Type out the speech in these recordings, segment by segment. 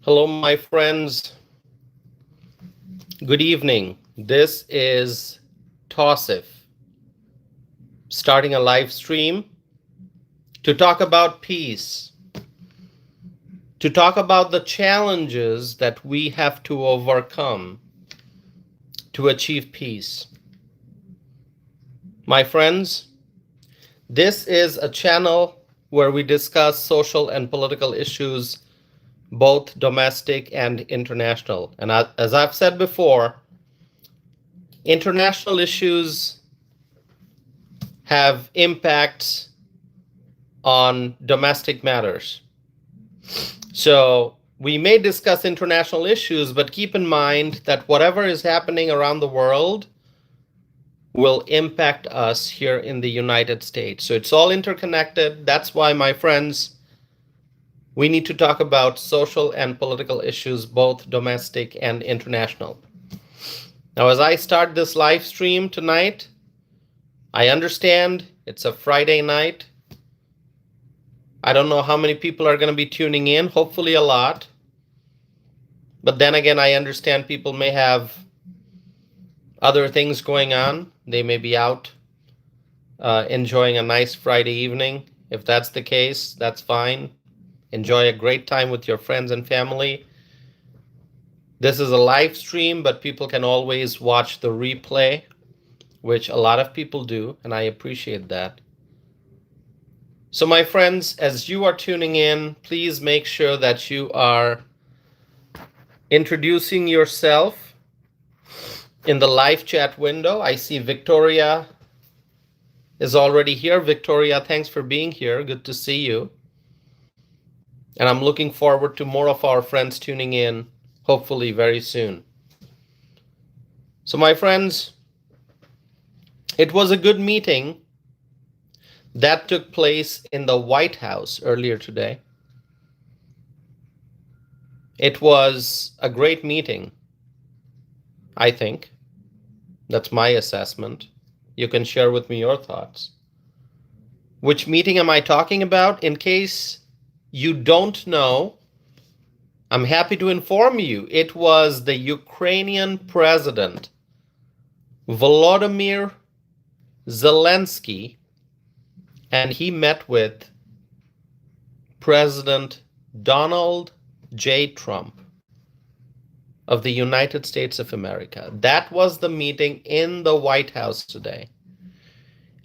Hello, my friends. Good evening. This is Tosif starting a live stream to talk about peace, to talk about the challenges that we have to overcome to achieve peace. My friends, this is a channel where we discuss social and political issues, both domestic and international. And as I've said before, international issues have impacts on domestic matters. So we may discuss international issues, but keep in mind that whatever is happening around the world will impact us here in the United States. So it's all interconnected. That's why, my friends, we need to talk about social and political issues, both domestic and international. Now, as I start this live stream tonight, I understand it's a Friday night. I don't know how many people are going to be tuning in, hopefully a lot. But then again, I understand people may have other things going on. They may be out enjoying a nice Friday evening. If that's the case, that's fine. Enjoy a great time with your friends and family. This is a live stream, but people can always watch the replay, which a lot of people do, and I appreciate that. So my friends, as you are tuning in, please make sure that you are introducing yourself in the live chat window. I see Victoria is already here. Victoria, thanks for being here. Good to see you. And I'm looking forward to more of our friends tuning in, hopefully very soon. So my friends, it was a good meeting that took place in the White House earlier today. It was a great meeting, I think. That's my assessment. You can share with me your thoughts. Which meeting am I talking about? In case you don't know, I'm happy to inform you. It was the Ukrainian president, Volodymyr Zelensky, and he met with President Donald J. Trump of the United States of America. That was the meeting in the White House today.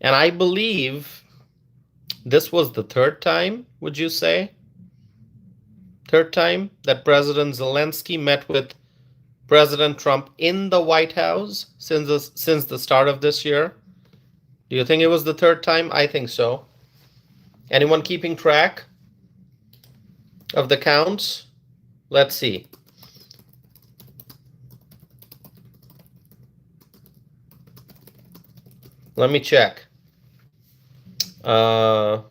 And I believe this was the third time, would you say? Third time that President Zelensky met with President Trump in the White House since the start of this year. Do you think it was the third time? I think so. Anyone keeping track of the counts? Let's see. Let me check. Third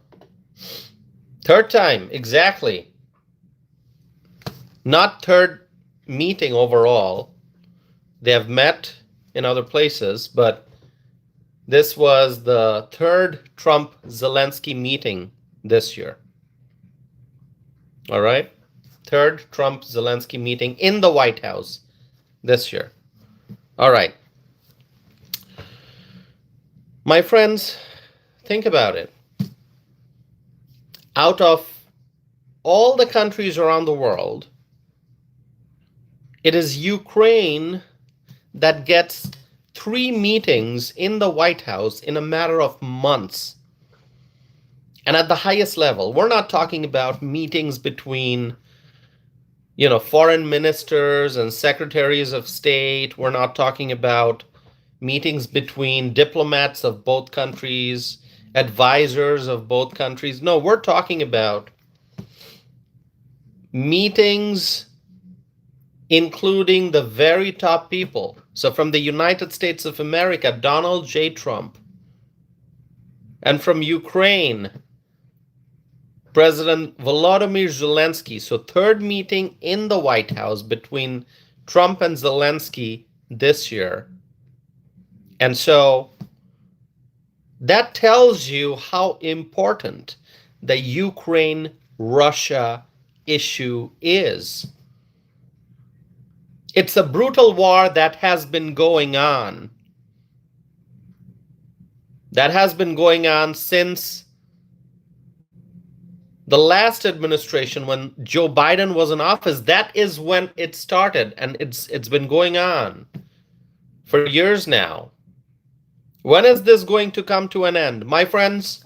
time, exactly. Not third meeting overall. They have met in other places, but this was the third Trump-Zelensky meeting this year. All right? Third Trump-Zelensky meeting in the White House this year. All right. My friends, think about it. Out of all the countries around the world, it is Ukraine that gets 3 meetings in the White House in a matter of months. And at the highest level, we're not talking about meetings between, foreign ministers and secretaries of state. We're not talking about meetings between diplomats of both countries, advisors of both countries. No, we're talking about meetings including the very top people. So from the United States of America, Donald J. Trump. And from Ukraine, President Volodymyr Zelensky. So third meeting in the White House between Trump and Zelensky this year. And so that tells you how important the Ukraine-Russia issue is. It's a brutal war that has been going on. That has been going on since the last administration, when Joe Biden was in office. That is when it started, and it's been going on for years now. When is this going to come to an end? My friends,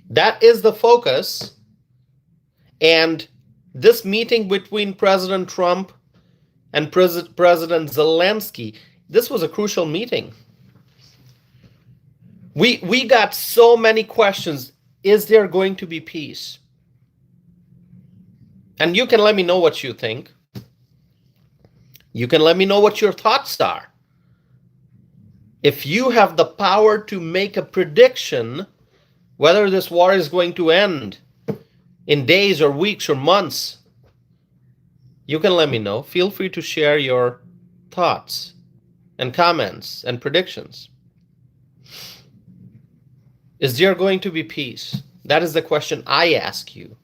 that is the focus. And this meeting between President Trump and President Zelensky, this was a crucial meeting. We got so many questions. Is there going to be peace? And you can let me know what you think. You can let me know what your thoughts are. If you have the power to make a prediction whether this war is going to end in days or weeks or months, you can let me know. Feel free to share your thoughts and comments and predictions. Is there going to be peace? That is the question I ask you.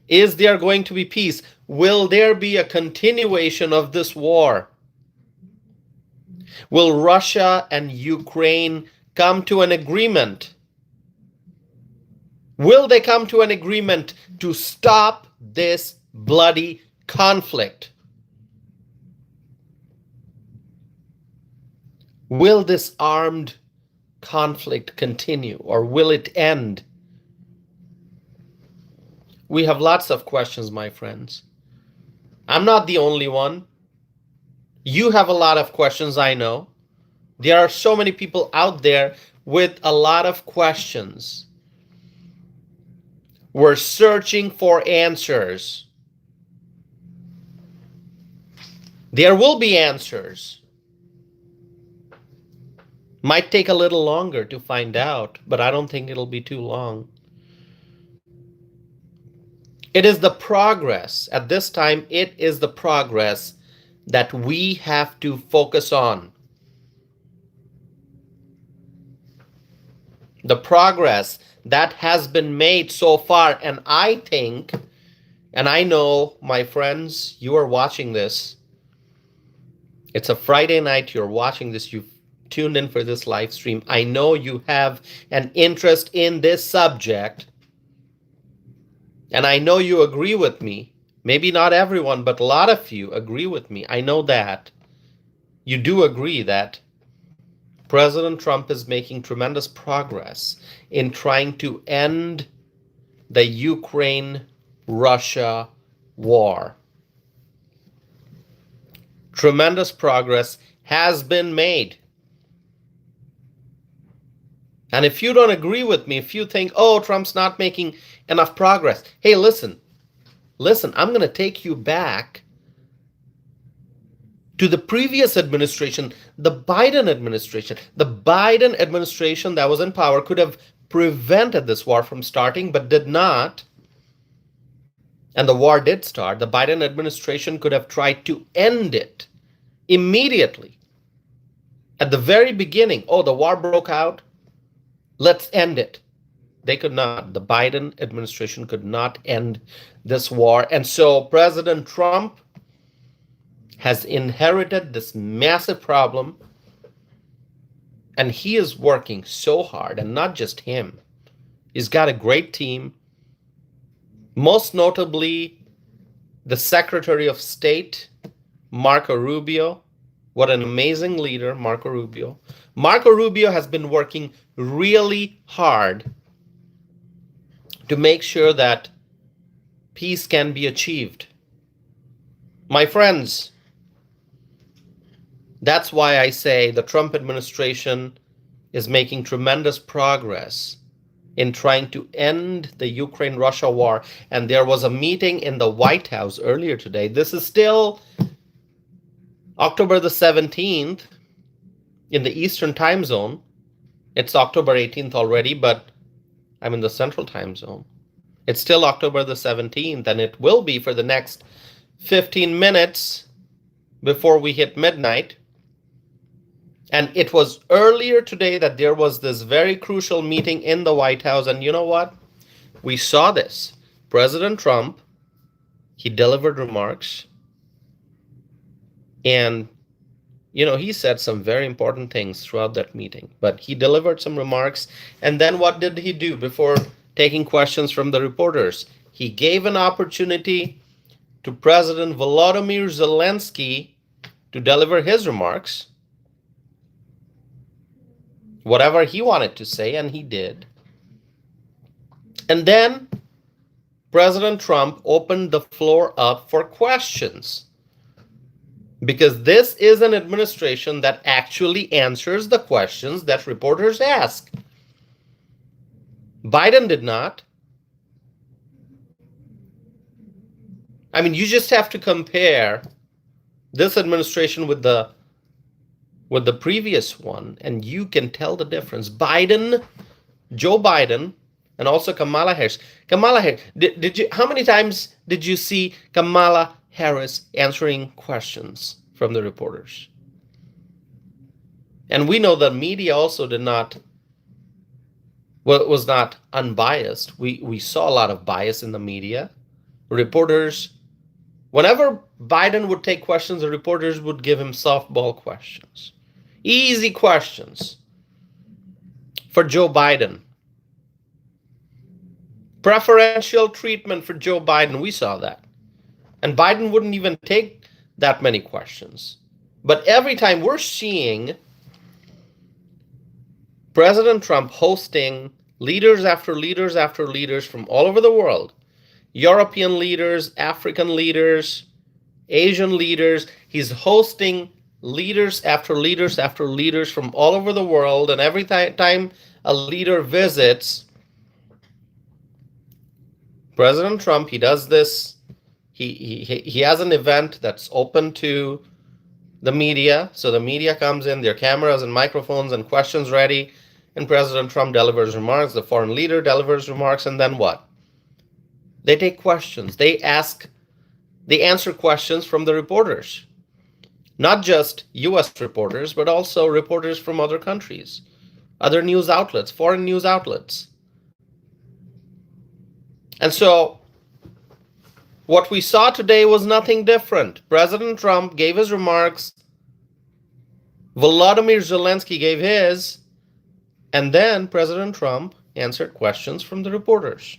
Is there going to be peace? Will there be a continuation of this war? Will Russia and Ukraine come to an agreement? Will they come to an agreement to stop this bloody conflict? Will this armed conflict continue, or will it end? We have lots of questions, my friends. I'm not the only one. You have a lot of questions, I know. There are so many people out there with a lot of questions. We're searching for answers. There will be answers. Might take a little longer to find out, but I don't think it'll be too long. It is the progress. At this time, it is the progress that we have to focus on. The progress that has been made so far. And I think, and I know, my friends, you are watching this. It's a Friday night. You're watching this. You've tuned in for this live stream. I know you have an interest in this subject. And I know you agree with me. Maybe not everyone, but a lot of you agree with me. I know that. You do agree that President Trump is making tremendous progress in trying to end the Ukraine-Russia war. Tremendous progress has been made. And if you don't agree with me, if you think, oh, Trump's not making enough progress, hey, listen, I'm going to take you back to the previous administration, the Biden administration. The Biden administration that was in power could have prevented this war from starting, but did not. And the war did start. The Biden administration could have tried to end it immediately. At the very beginning, oh, the war broke out. Let's end it. They could not. The Biden administration could not end this war. And so President Trump has inherited this massive problem. And he is working so hard, and not just him. He's got a great team. Most notably, the Secretary of State, Marco Rubio. What an amazing leader, Marco Rubio. Marco Rubio has been working really hard to make sure that peace can be achieved. My friends, that's why I say the Trump administration is making tremendous progress in trying to end the Ukraine-Russia war. And there was a meeting in the White House earlier today. This is still October the 17th in the Eastern time zone. It's October 18th already, but I'm in the Central time zone. It's still October the 17th, and it will be for the next 15 minutes before we hit midnight. And it was earlier today that there was this very crucial meeting in the White House. And you know what? We saw this. President Trump, he delivered remarks. And, he said some very important things throughout that meeting, but he delivered some remarks. And then what did he do before taking questions from the reporters? He gave an opportunity to President Volodymyr Zelensky to deliver his remarks, whatever he wanted to say, and he did. And then President Trump opened the floor up for questions, because this is an administration that actually answers the questions that reporters ask. Biden did not. I mean, you just have to compare this administration with the previous one, and you can tell the difference. Joe Biden, and also Kamala Harris. Kamala Harris, how many times did you see Kamala Harris answering questions from the reporters? And we know the media also was not unbiased. We saw a lot of bias in the media. Reporters, whenever Biden would take questions, the reporters would give him softball questions. Easy questions for Joe Biden. Preferential treatment for Joe Biden. We saw that. And Biden wouldn't even take that many questions. But every time we're seeing President Trump hosting leaders after leaders after leaders from all over the world, European leaders, African leaders, Asian leaders. He's hosting leaders after leaders after leaders from all over the world. And every time a leader visits, President Trump, he does this. He has an event that's open to the media. So the media comes in, their cameras and microphones and questions ready. And President Trump delivers remarks. The foreign leader delivers remarks. And then what? They take questions. They answer questions from the reporters. Not just US reporters, but also reporters from other countries, other news outlets, foreign news outlets. And so what we saw today was nothing different. President Trump gave his remarks, Volodymyr Zelensky gave his, and then President Trump answered questions from the reporters.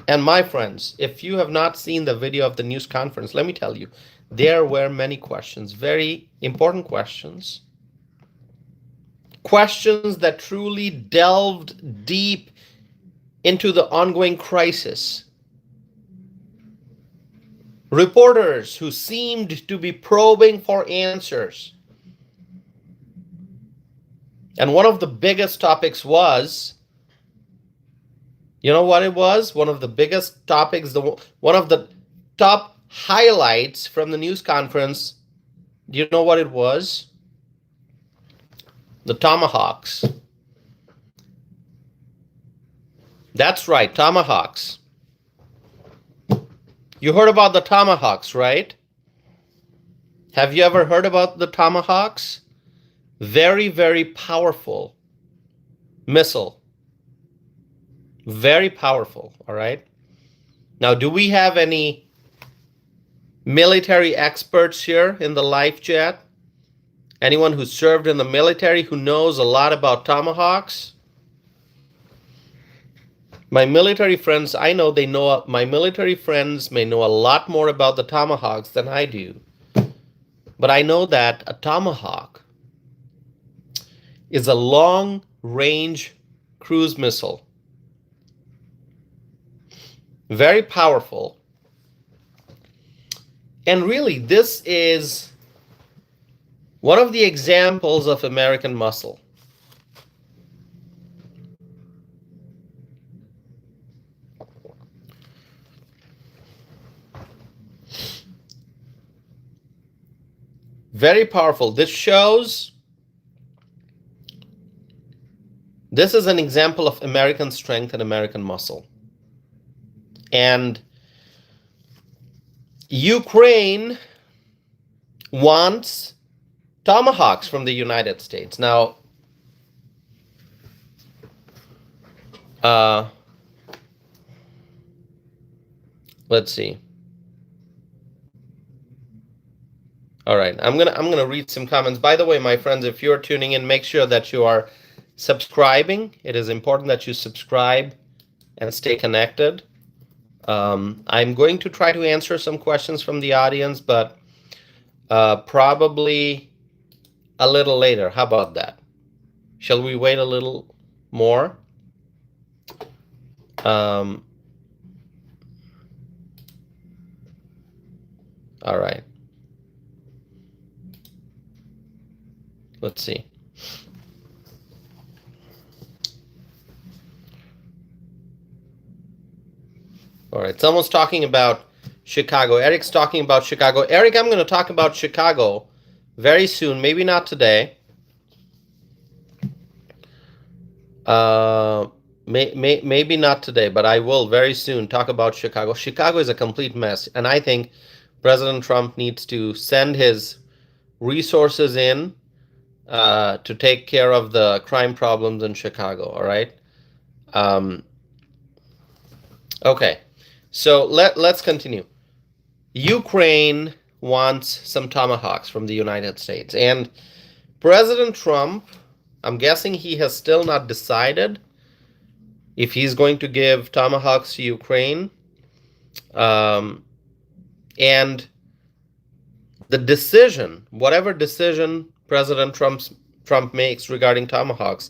And my friends, if you have not seen the video of the news conference, let me tell you, there were many questions, very important questions. Questions that truly delved deep into the ongoing crisis. Reporters who seemed to be probing for answers. And one of the biggest topics was, you know what it was? One of the biggest topics, one of the top highlights from the news conference, do you know what it was? The tomahawks. That's right, tomahawks. You heard about the tomahawks, right? Have you ever heard about the tomahawks? Very, very powerful missile. Very powerful, all right? Now, do we have any military experts here in the live chat? Anyone who served in the military who knows a lot about tomahawks? My military friends, I know my military friends may know a lot more about the tomahawks than I do. But I know that a tomahawk is a long-range cruise missile. Very powerful. And really, this is one of the examples of American muscle. Very powerful. This is an example of American strength and American muscle. And Ukraine wants tomahawks from the United States. Now, let's see. All right, I'm gonna read some comments. By the way, my friends, if you're tuning in, make sure that you are subscribing. It is important that you subscribe and stay connected. I'm going to try to answer some questions from the audience, but probably a little later. How about that? Shall we wait a little more? All right. Let's see. All right, someone's talking about Chicago. Eric's talking about Chicago. Eric, I'm going to talk about Chicago very soon. Maybe not today. Maybe not today, but I will very soon talk about Chicago. Chicago is a complete mess, and I think President Trump needs to send his resources in to take care of the crime problems in Chicago. All right. Okay. So let's continue. Ukraine wants some tomahawks from the United States, and President Trump, I'm guessing he has still not decided if he's going to give tomahawks to Ukraine. And the decision, whatever decision President Trump makes regarding tomahawks,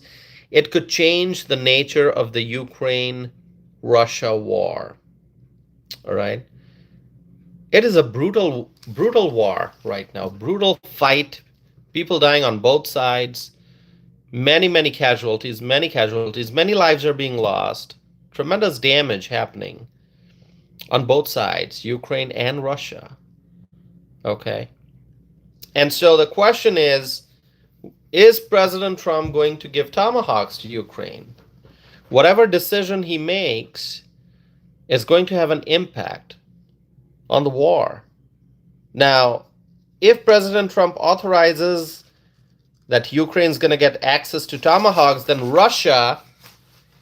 it could change the nature of the Ukraine-Russia war. All right. It is a brutal war right now. Brutal fight. People dying on both sides. Many casualties. Many lives are being lost. Tremendous damage happening on both sides, Ukraine and Russia. Okay. And so the question is President Trump going to give tomahawks to Ukraine? Whatever decision he makes is going to have an impact on the war. Now, if President Trump authorizes that Ukraine's going to get access to tomahawks, then Russia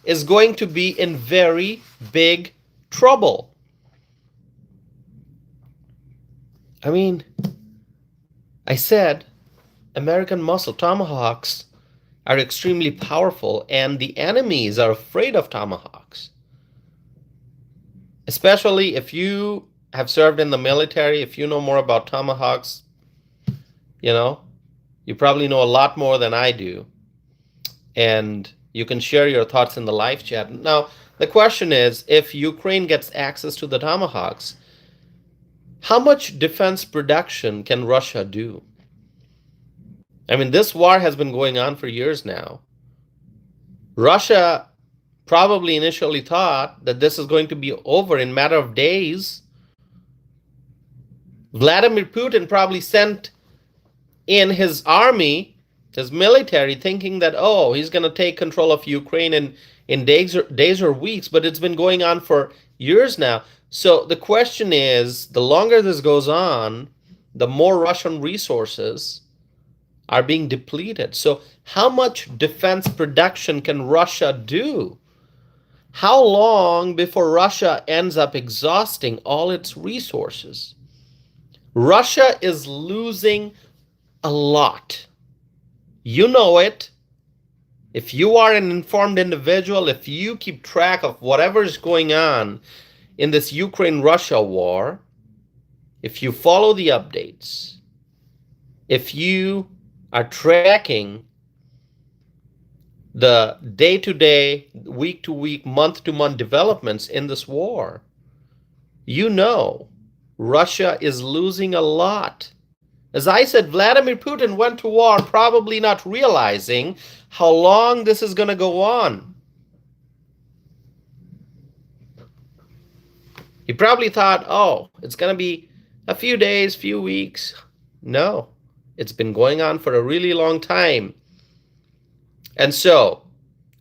is going to be in very big trouble. I mean, I said American muscle tomahawks are extremely powerful, and the enemies are afraid of tomahawks. Especially if you have served in the military, if you know more about tomahawks, you probably know a lot more than I do. And you can share your thoughts in the live chat. Now, the question is, if Ukraine gets access to the tomahawks, how much defense production can Russia do? I mean, this war has been going on for years now. Russia probably initially thought that this is going to be over in a matter of days. Vladimir Putin probably sent in his army, his military, thinking that, oh, he's going to take control of Ukraine in days or weeks, but it's been going on for years now. So the question is, the longer this goes on, the more Russian resources are being depleted. So how much defense production can Russia do? How long before Russia ends up exhausting all its resources? Russia is losing a lot. You know it. If you are an informed individual, if you keep track of whatever is going on in this Ukraine-Russia war, if you follow the updates, if you are tracking the day-to-day, week-to-week, month-to-month developments in this war, you know Russia is losing a lot. As I said, Vladimir Putin went to war probably not realizing how long this is going to go on. He probably thought, oh, it's going to be a few days, few weeks. No, it's been going on for a really long time. And so,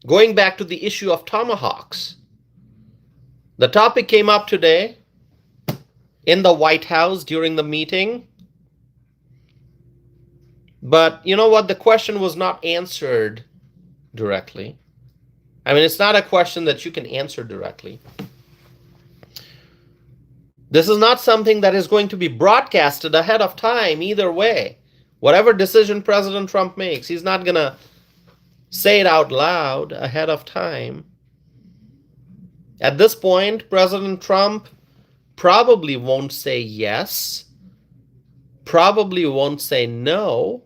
going back to the issue of tomahawks, the topic came up today in the White House during the meeting. But you know what? The question was not answered directly. I mean, it's not a question that you can answer directly. This is not something that is going to be broadcasted ahead of time either way. Whatever decision President Trump makes, he's not going to say it out loud ahead of time. At this point, President Trump probably won't say yes, probably won't say no,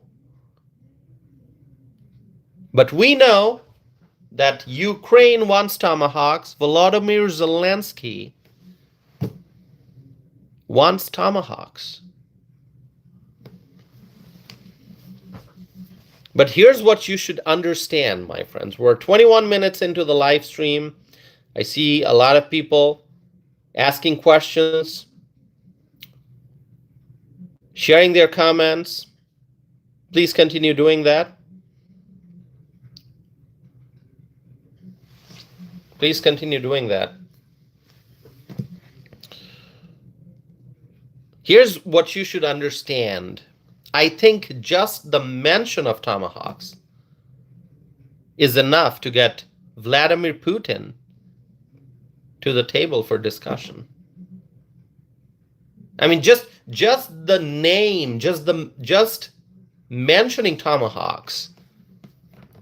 but we know that Ukraine wants tomahawks. Volodymyr Zelensky wants tomahawks. But here's what you should understand, my friends. We're 21 minutes into the live stream. I see a lot of people asking questions, sharing their comments. Please continue doing that. Please continue doing that. Here's what you should understand. I think just the mention of tomahawks is enough to get Vladimir Putin to the table for discussion. I mean, just the name, just mentioning tomahawks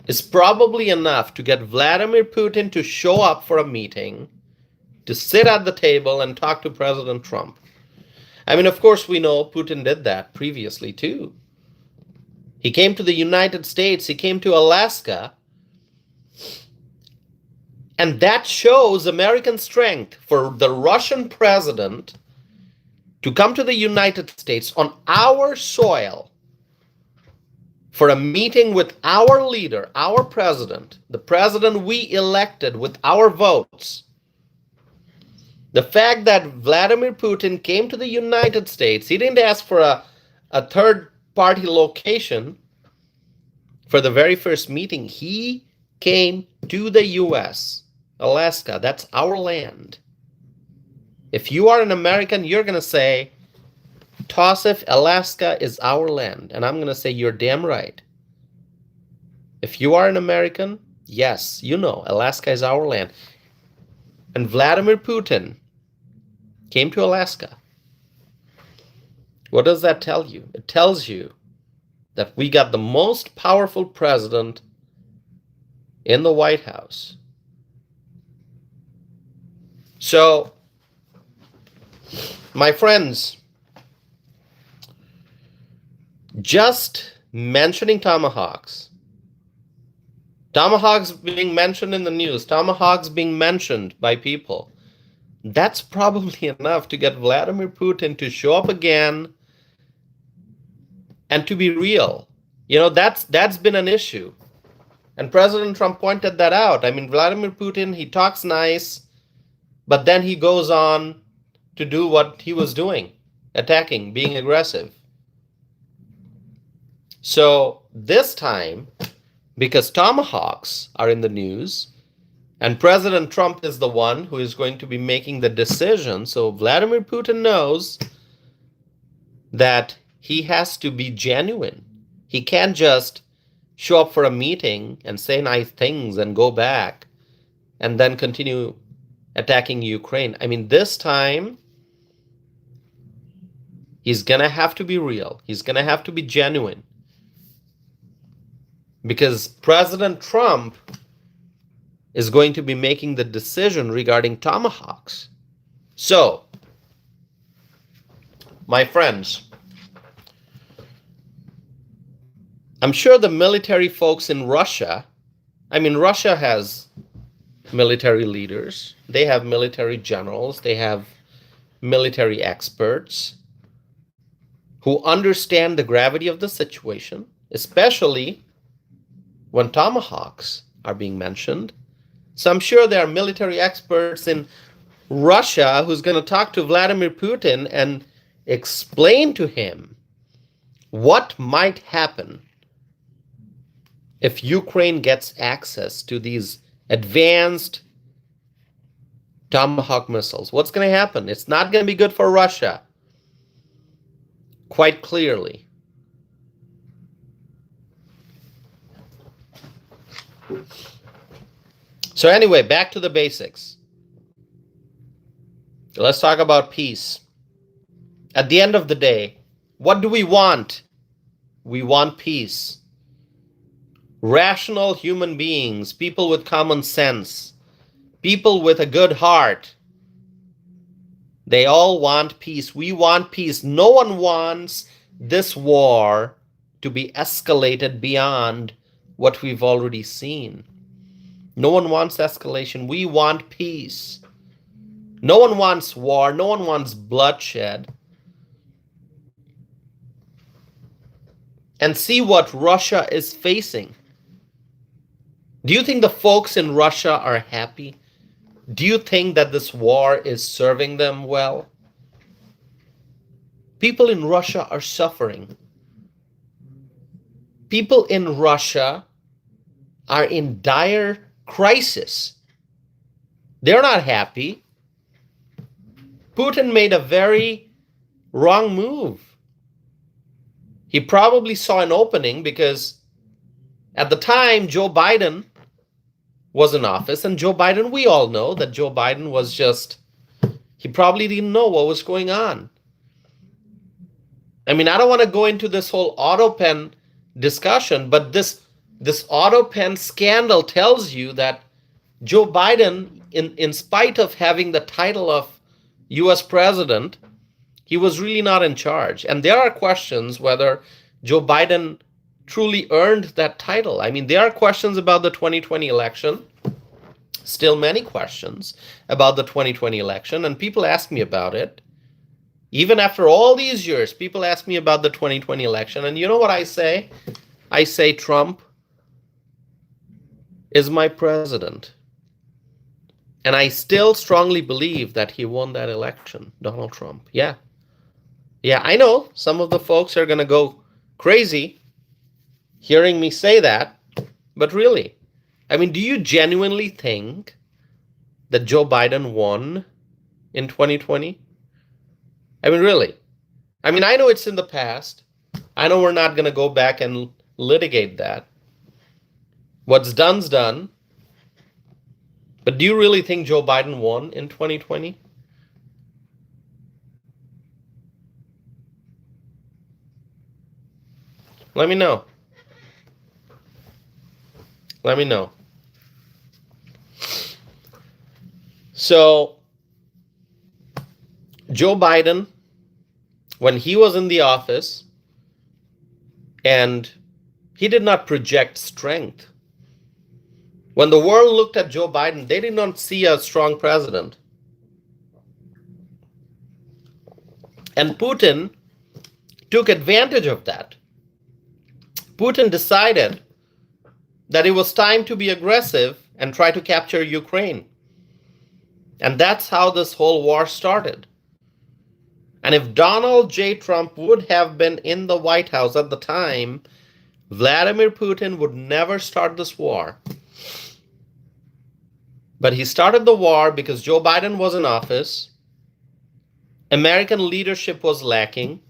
is probably enough to get Vladimir Putin to show up for a meeting, to sit at the table and talk to President Trump. I mean, of course, we know Putin did that previously too. He came to the United States, he came to Alaska, and that shows American strength for the Russian president to come to the United States on our soil for a meeting with our leader, our president, the president we elected with our votes. The fact that Vladimir Putin came to the United States, he didn't ask for a third-party location for the very first meeting. He came to the U.S., Alaska. That's our land. If you are an American, you're going to say, Tausif, Alaska is our land. And I'm going to say, you're damn right. If you are an American, yes, you know, Alaska is our land. And Vladimir Putin came to Alaska. What does that tell you? It tells you that we got the most powerful president in the White House. So, my friends, just mentioning tomahawks being mentioned in the news, tomahawks being mentioned by people, that's probably enough to get Vladimir Putin to show up again and to be real. You know, that's been an issue. And President Trump pointed that out. I mean, Vladimir Putin, he talks nice, but then he goes on to do what he was doing, attacking, being aggressive. So this time, because tomahawks are in the news, and President Trump is the one who is going to be making the decision, so Vladimir Putin knows that he has to be genuine. He can't just show up for a meeting and say nice things and go back and then continue attacking Ukraine. I mean, this time, he's going to have to be real. He's going to have to be genuine. Because President Trump is going to be making the decision regarding tomahawks. So, my friends, I'm sure the military folks in Russia, I mean, Russia has military leaders, they have military generals, they have military experts who understand the gravity of the situation, especially when tomahawks are being mentioned. So I'm sure there are military experts in Russia who's going to talk to Vladimir Putin and explain to him what might happen if Ukraine gets access to these advanced Tomahawk missiles. What's going to happen? It's not going to be good for Russia. Quite clearly. So anyway, back to the basics. Let's talk about peace. At the end of the day, what do we want? We want peace. Rational human beings, people with common sense, people with a good heart, they all want peace. We want peace. No one wants this war to be escalated beyond what we've already seen. No one wants escalation. We want peace. No one wants war. No one wants bloodshed. And see what Russia is facing. Do you think the folks in Russia are happy? Do you think that this war is serving them well? People in Russia are suffering. People in Russia are in dire crisis. They're not happy. Putin made a very wrong move. He probably saw an opening because at the time Joe Biden was in office, and Joe Biden, we all know that Joe Biden was just, he probably didn't know what was going on. I mean, I don't want to go into this whole auto pen discussion, but this auto pen scandal tells you that Joe Biden, in spite of having the title of US president, he was really not in charge. And there are questions whether Joe Biden truly earned that title. I mean, there are questions about the 2020 election, still many questions about the 2020 election, and people ask me about it. Even after all these years, people ask me about the 2020 election, and you know what I say? I say Trump is my president. And I still strongly believe that he won that election, Donald Trump. Yeah, I know some of the folks are going to go crazy hearing me say that, but really, I mean, do you genuinely think that Joe Biden won in 2020? I mean, really? I mean, I know it's in the past. I know we're not going to go back and litigate that. What's done's done. But do you really think Joe Biden won in 2020? Let me know. Let me know. So, Joe Biden, when he was in the office, and he did not project strength. When the world looked at Joe Biden, they did not see a strong president. And Putin took advantage of that. Putin decided that it was time to be aggressive and try to capture Ukraine. And that's how this whole war started. And if Donald J. Trump would have been in the White House at the time, Vladimir Putin would never start this war. But he started the war because Joe Biden was in office. American leadership was lacking.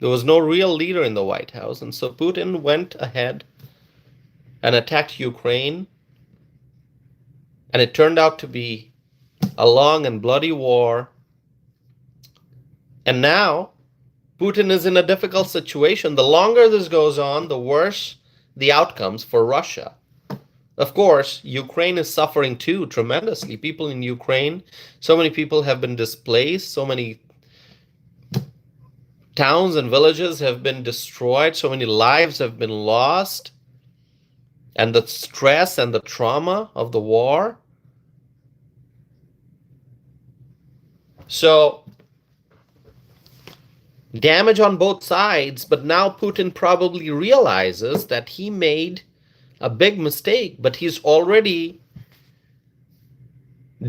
There was no real leader in the White House. And so Putin went ahead and attacked Ukraine. And it turned out to be a long and bloody war. And now Putin is in a difficult situation. The longer this goes on, the worse the outcomes for Russia. Of course, Ukraine is suffering too tremendously. People in Ukraine, so many people have been displaced, so many towns and villages have been destroyed, so many lives have been lost. And the stress and the trauma of the war. So, damage on both sides, but now Putin probably realizes that he made a big mistake, but he's already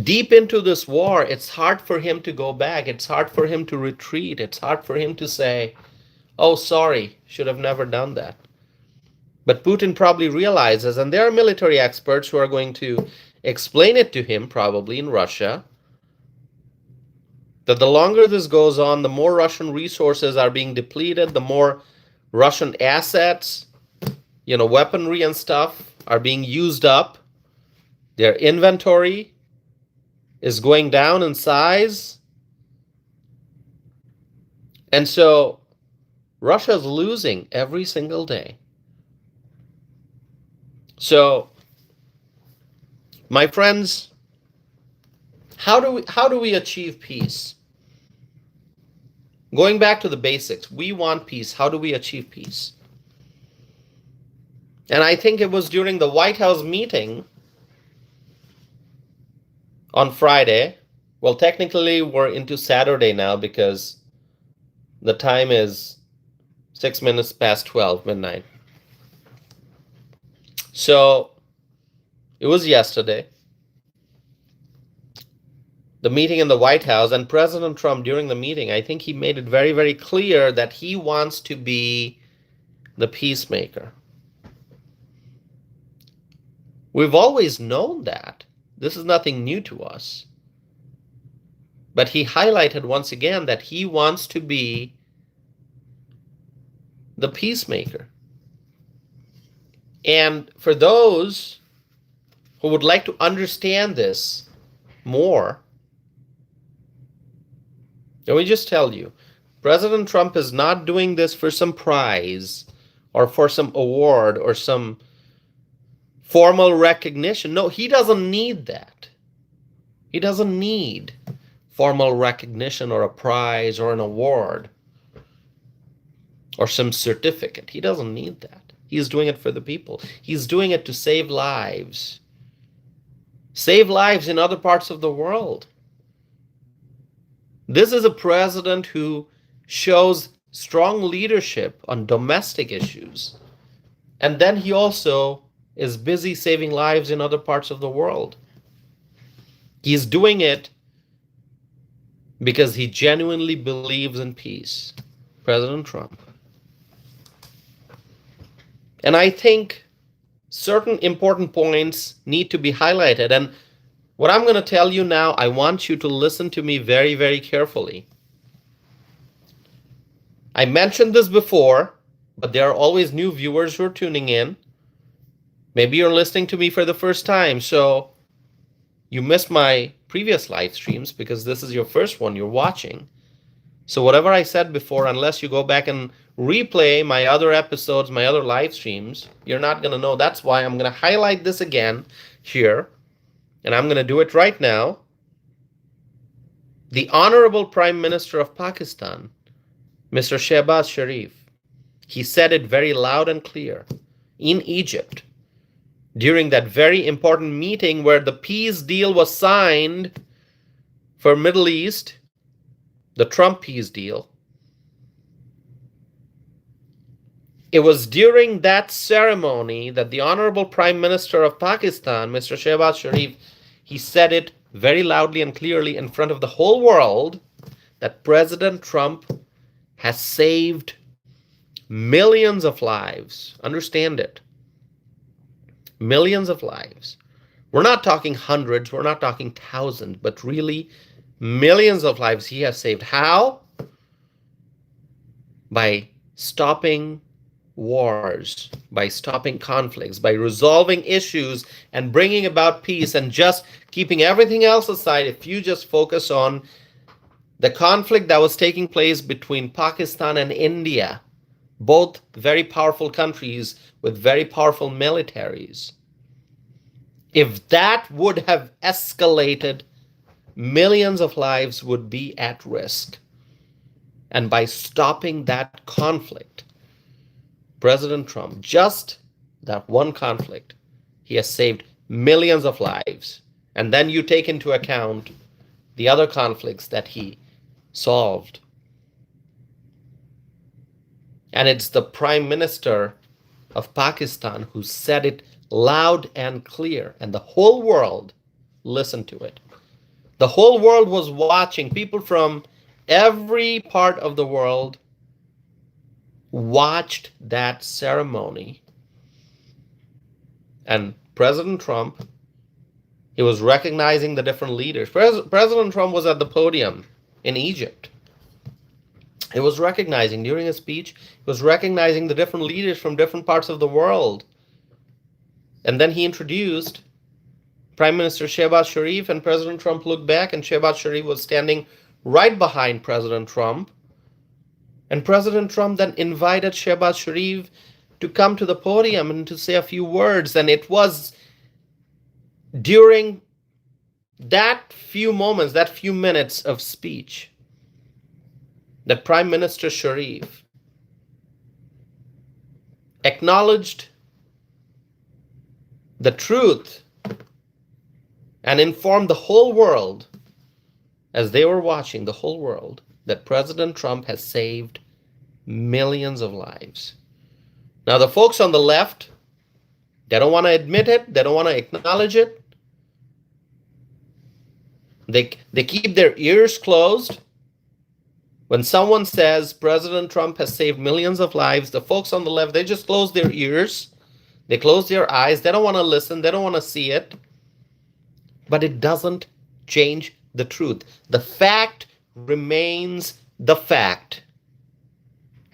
deep into this war. It's hard for him to go back. It's hard for him to retreat. It's hard for him to say, oh, sorry, should have never done that. But Putin probably realizes, and there are military experts who are going to explain it to him, probably in Russia, that the longer this goes on, the more Russian resources are being depleted, the more Russian assets, weaponry and stuff are being used up. Their inventory is going down in size. And so Russia's losing every single day. So, my friends, how do we achieve peace? Going back to the basics, we want peace. How do we achieve peace? And I think it was during the White House meeting on Friday. Well, technically we're into Saturday now because the time is 6 minutes past 12 midnight. So it was yesterday, the meeting in the White House, and President Trump during the meeting, I think he made it very, very clear that he wants to be the peacemaker. We've always known that. This is nothing new to us. But he highlighted once again that he wants to be the peacemaker. And for those who would like to understand this more, let me just tell you, President Trump is not doing this for some prize or for some award or some formal recognition. No, he doesn't need that. He doesn't need formal recognition or a prize or an award or some certificate. He doesn't need that. He's doing it for the people. He's doing it to save lives. Save lives in other parts of the world. This is a president who shows strong leadership on domestic issues. And then he also is busy saving lives in other parts of the world. He's doing it because he genuinely believes in peace. President Trump. And I think certain important points need to be highlighted. And what I'm going to tell you now, I want you to listen to me very, very carefully. I mentioned this before, but there are always new viewers who are tuning in. Maybe you're listening to me for the first time, so you missed my previous live streams because this is your first one you're watching. So whatever I said before, unless you go back and replay my other episodes, my other live streams, you're not going to know. That's why I'm going to highlight this again here, and I'm going to do it right now. The Honorable Prime Minister of Pakistan, Mr. Shehbaz Sharif, he said it very loud and clear in Egypt during that very important meeting where the peace deal was signed for Middle East, the Trump peace deal. It was during that ceremony that the Honorable Prime Minister of Pakistan, Mr. Shehbaz Sharif, he said it very loudly and clearly in front of the whole world that President Trump has saved millions of lives. Understand it. Millions of lives. We're not talking hundreds, we're not talking thousands, but really millions of lives he has saved. How? By stopping wars, by stopping conflicts, by resolving issues and bringing about peace and just keeping everything else aside. If you just focus on the conflict that was taking place between Pakistan and India, both very powerful countries with very powerful militaries. If that would have escalated, millions of lives would be at risk. And by stopping that conflict, President Trump, just that one conflict, he has saved millions of lives. And then you take into account the other conflicts that he solved. And it's the Prime Minister of Pakistan who said it loud and clear, and the whole world listened to it. The whole world was watching. People from every part of the world watched that ceremony. And President Trump, he was recognizing the different leaders. President Trump was at the podium in Egypt. He was recognizing, during his speech, he was recognizing the different leaders from different parts of the world. And then he introduced Prime Minister Shehbaz Sharif, and President Trump looked back, and Shehbaz Sharif was standing right behind President Trump. And President Trump then invited Shehbaz Sharif to come to the podium and to say a few words. And it was during that few moments, that few minutes of speech, that Prime Minister Sharif acknowledged the truth and informed the whole world, as they were watching, the whole world, that President Trump has saved millions of lives. Now, the folks on the left, they don't want to admit it. They don't want to acknowledge it. They keep their ears closed. When someone says President Trump has saved millions of lives, the folks on the left, they just close their ears. They close their eyes. They don't want to listen. They don't want to see it. But it doesn't change the truth. The fact remains the fact.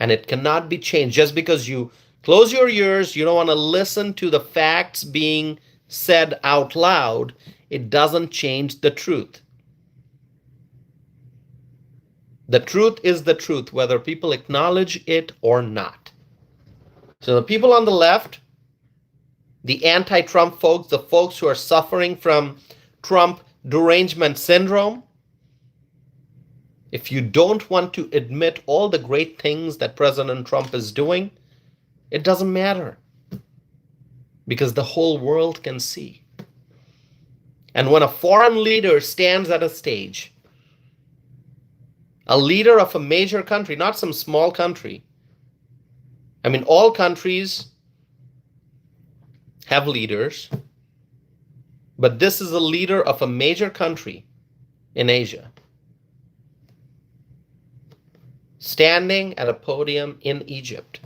And it cannot be changed. Just because you close your ears, you don't want to listen to the facts being said out loud, it doesn't change the truth. The truth is the truth, whether people acknowledge it or not. So the people on the left, the anti-Trump folks, the folks who are suffering from Trump derangement syndrome, if you don't want to admit all the great things that President Trump is doing, it doesn't matter, because the whole world can see. And when a foreign leader stands at a stage, a leader of a major country, not some small country. I mean, all countries have leaders, but this is a leader of a major country in Asia, standing at a podium in Egypt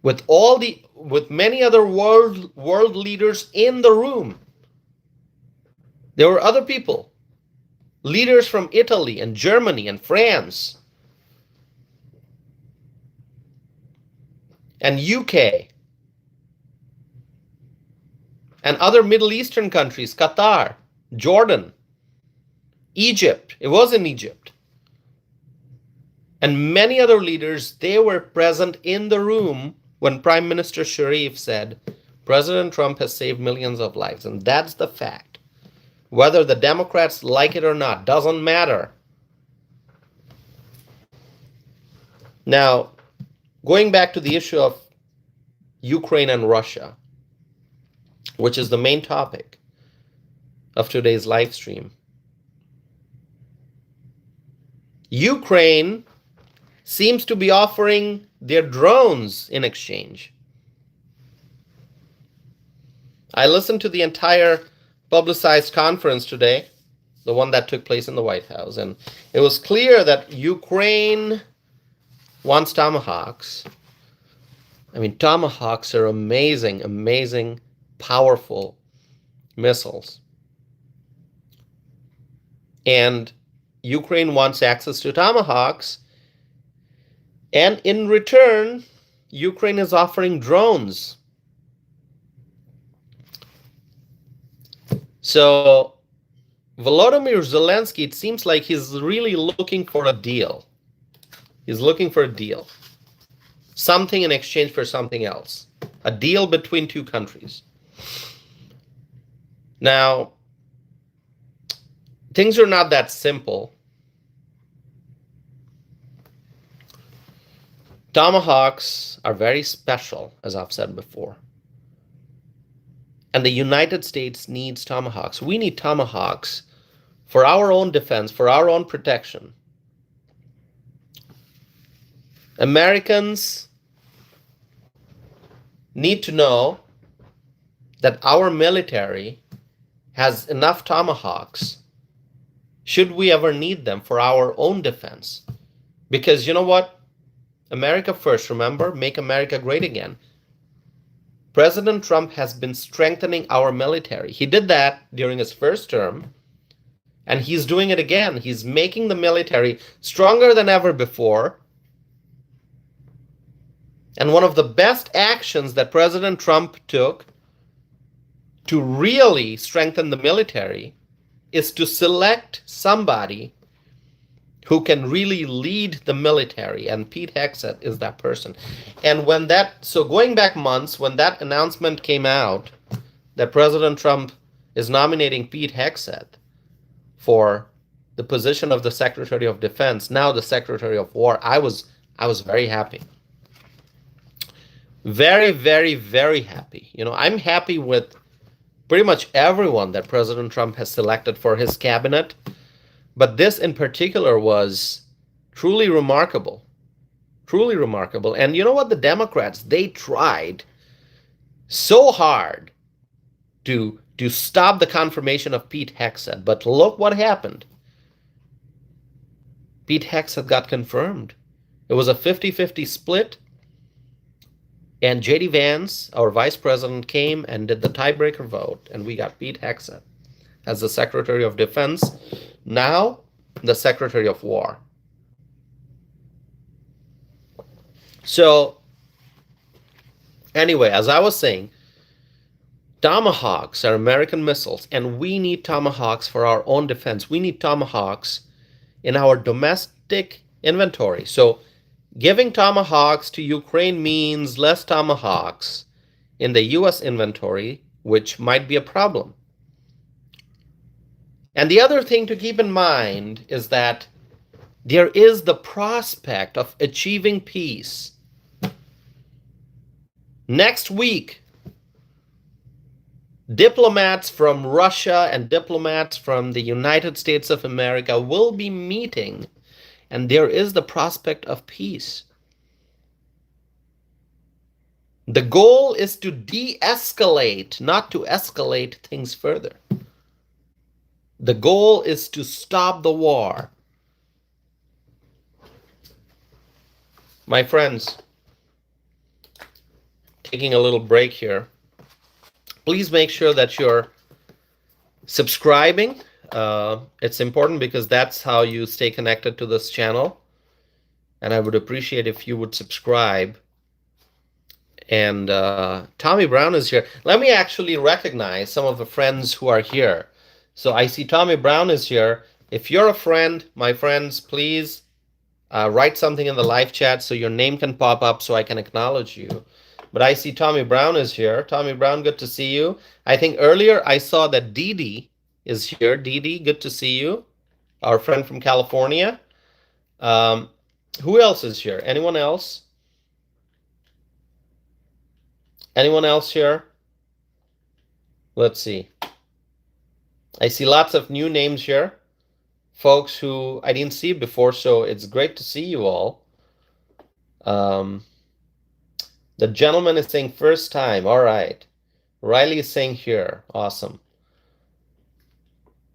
with many other world leaders in the room. There were other people, leaders from Italy and Germany and France and UK and other Middle Eastern countries, Qatar, Jordan, Egypt. It was in Egypt. And many other leaders, they were present in the room when Prime Minister Sharif said, President Trump has saved millions of lives. And that's the fact. Whether the Democrats like it or not, doesn't matter. Now, going back to the issue of Ukraine and Russia, which is the main topic of today's live stream. Ukraine seems to be offering their drones in exchange. I listened to the entire publicized conference today, the one that took place in the White House, and it was clear that Ukraine wants Tomahawks. I mean, Tomahawks are amazing, amazing, powerful missiles. And Ukraine wants access to Tomahawks, and in return, Ukraine is offering drones. So Volodymyr Zelensky, it seems like he's really looking for a deal. He's looking for a deal. Something in exchange for something else. A deal between two countries. Now, things are not that simple. Tomahawks are very special, as I've said before. And the United States needs Tomahawks. We need Tomahawks for our own defense, for our own protection. Americans need to know that our military has enough Tomahawks should we ever need them for our own defense. Because you know what? America first, remember? Make America great again. President Trump has been strengthening our military. He did that during his first term, and he's doing it again. He's making the military stronger than ever before. And one of the best actions that President Trump took to really strengthen the military is to select somebody who can really lead the military, and Pete Hegseth is that person. And so going back months, when that announcement came out that President Trump is nominating Pete Hegseth for the position of the Secretary of Defense, now the Secretary of War, I was very happy. Very, very, very happy. I'm happy with pretty much everyone that President Trump has selected for his cabinet. But this in particular was truly remarkable. Truly remarkable. And you know what? The Democrats, they tried so hard to stop the confirmation of Pete Hegseth. But look what happened. Pete Hegseth got confirmed. It was a 50-50 split. And J.D. Vance, our vice president, came and did the tiebreaker vote. And we got Pete Hegseth as the Secretary of Defense. Now, the Secretary of War. So, anyway, as I was saying, Tomahawks are American missiles, and we need Tomahawks for our own defense. We need Tomahawks in our domestic inventory. So, giving Tomahawks to Ukraine means less Tomahawks in the U.S. inventory, which might be a problem. And the other thing to keep in mind is that there is the prospect of achieving peace. Next week, diplomats from Russia and diplomats from the United States of America will be meeting, and there is the prospect of peace. The goal is to de-escalate, not to escalate things further. The goal is to stop the war. My friends, taking a little break here. Please make sure that you're subscribing. It's important because that's how you stay connected to this channel. And I would appreciate if you would subscribe. And Tommy Brown is here. Let me actually recognize some of the friends who are here. So I see Tommy Brown is here. If you're a friend, my friends, please write something in the live chat so your name can pop up so I can acknowledge you. But I see Tommy Brown is here. Tommy Brown, good to see you. I think earlier I saw that Dee is here. Dee, good to see you. Our friend from California. Who else is here? Anyone else? Anyone else here? Let's see. I see lots of new names here. Folks who I didn't see before, so it's great to see you all. The gentleman is saying first time. All right. Riley is saying here. Awesome.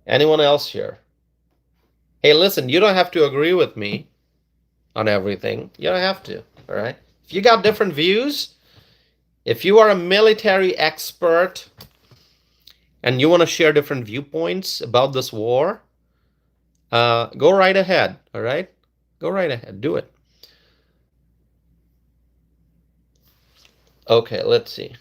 Anyone else here? Hey, listen, you don't have to agree with me on everything. You don't have to. All right. If you got different views, if you are a military expert and you want to share different viewpoints about this war, go right ahead. All right. Go right ahead. Do it. Okay, let's see.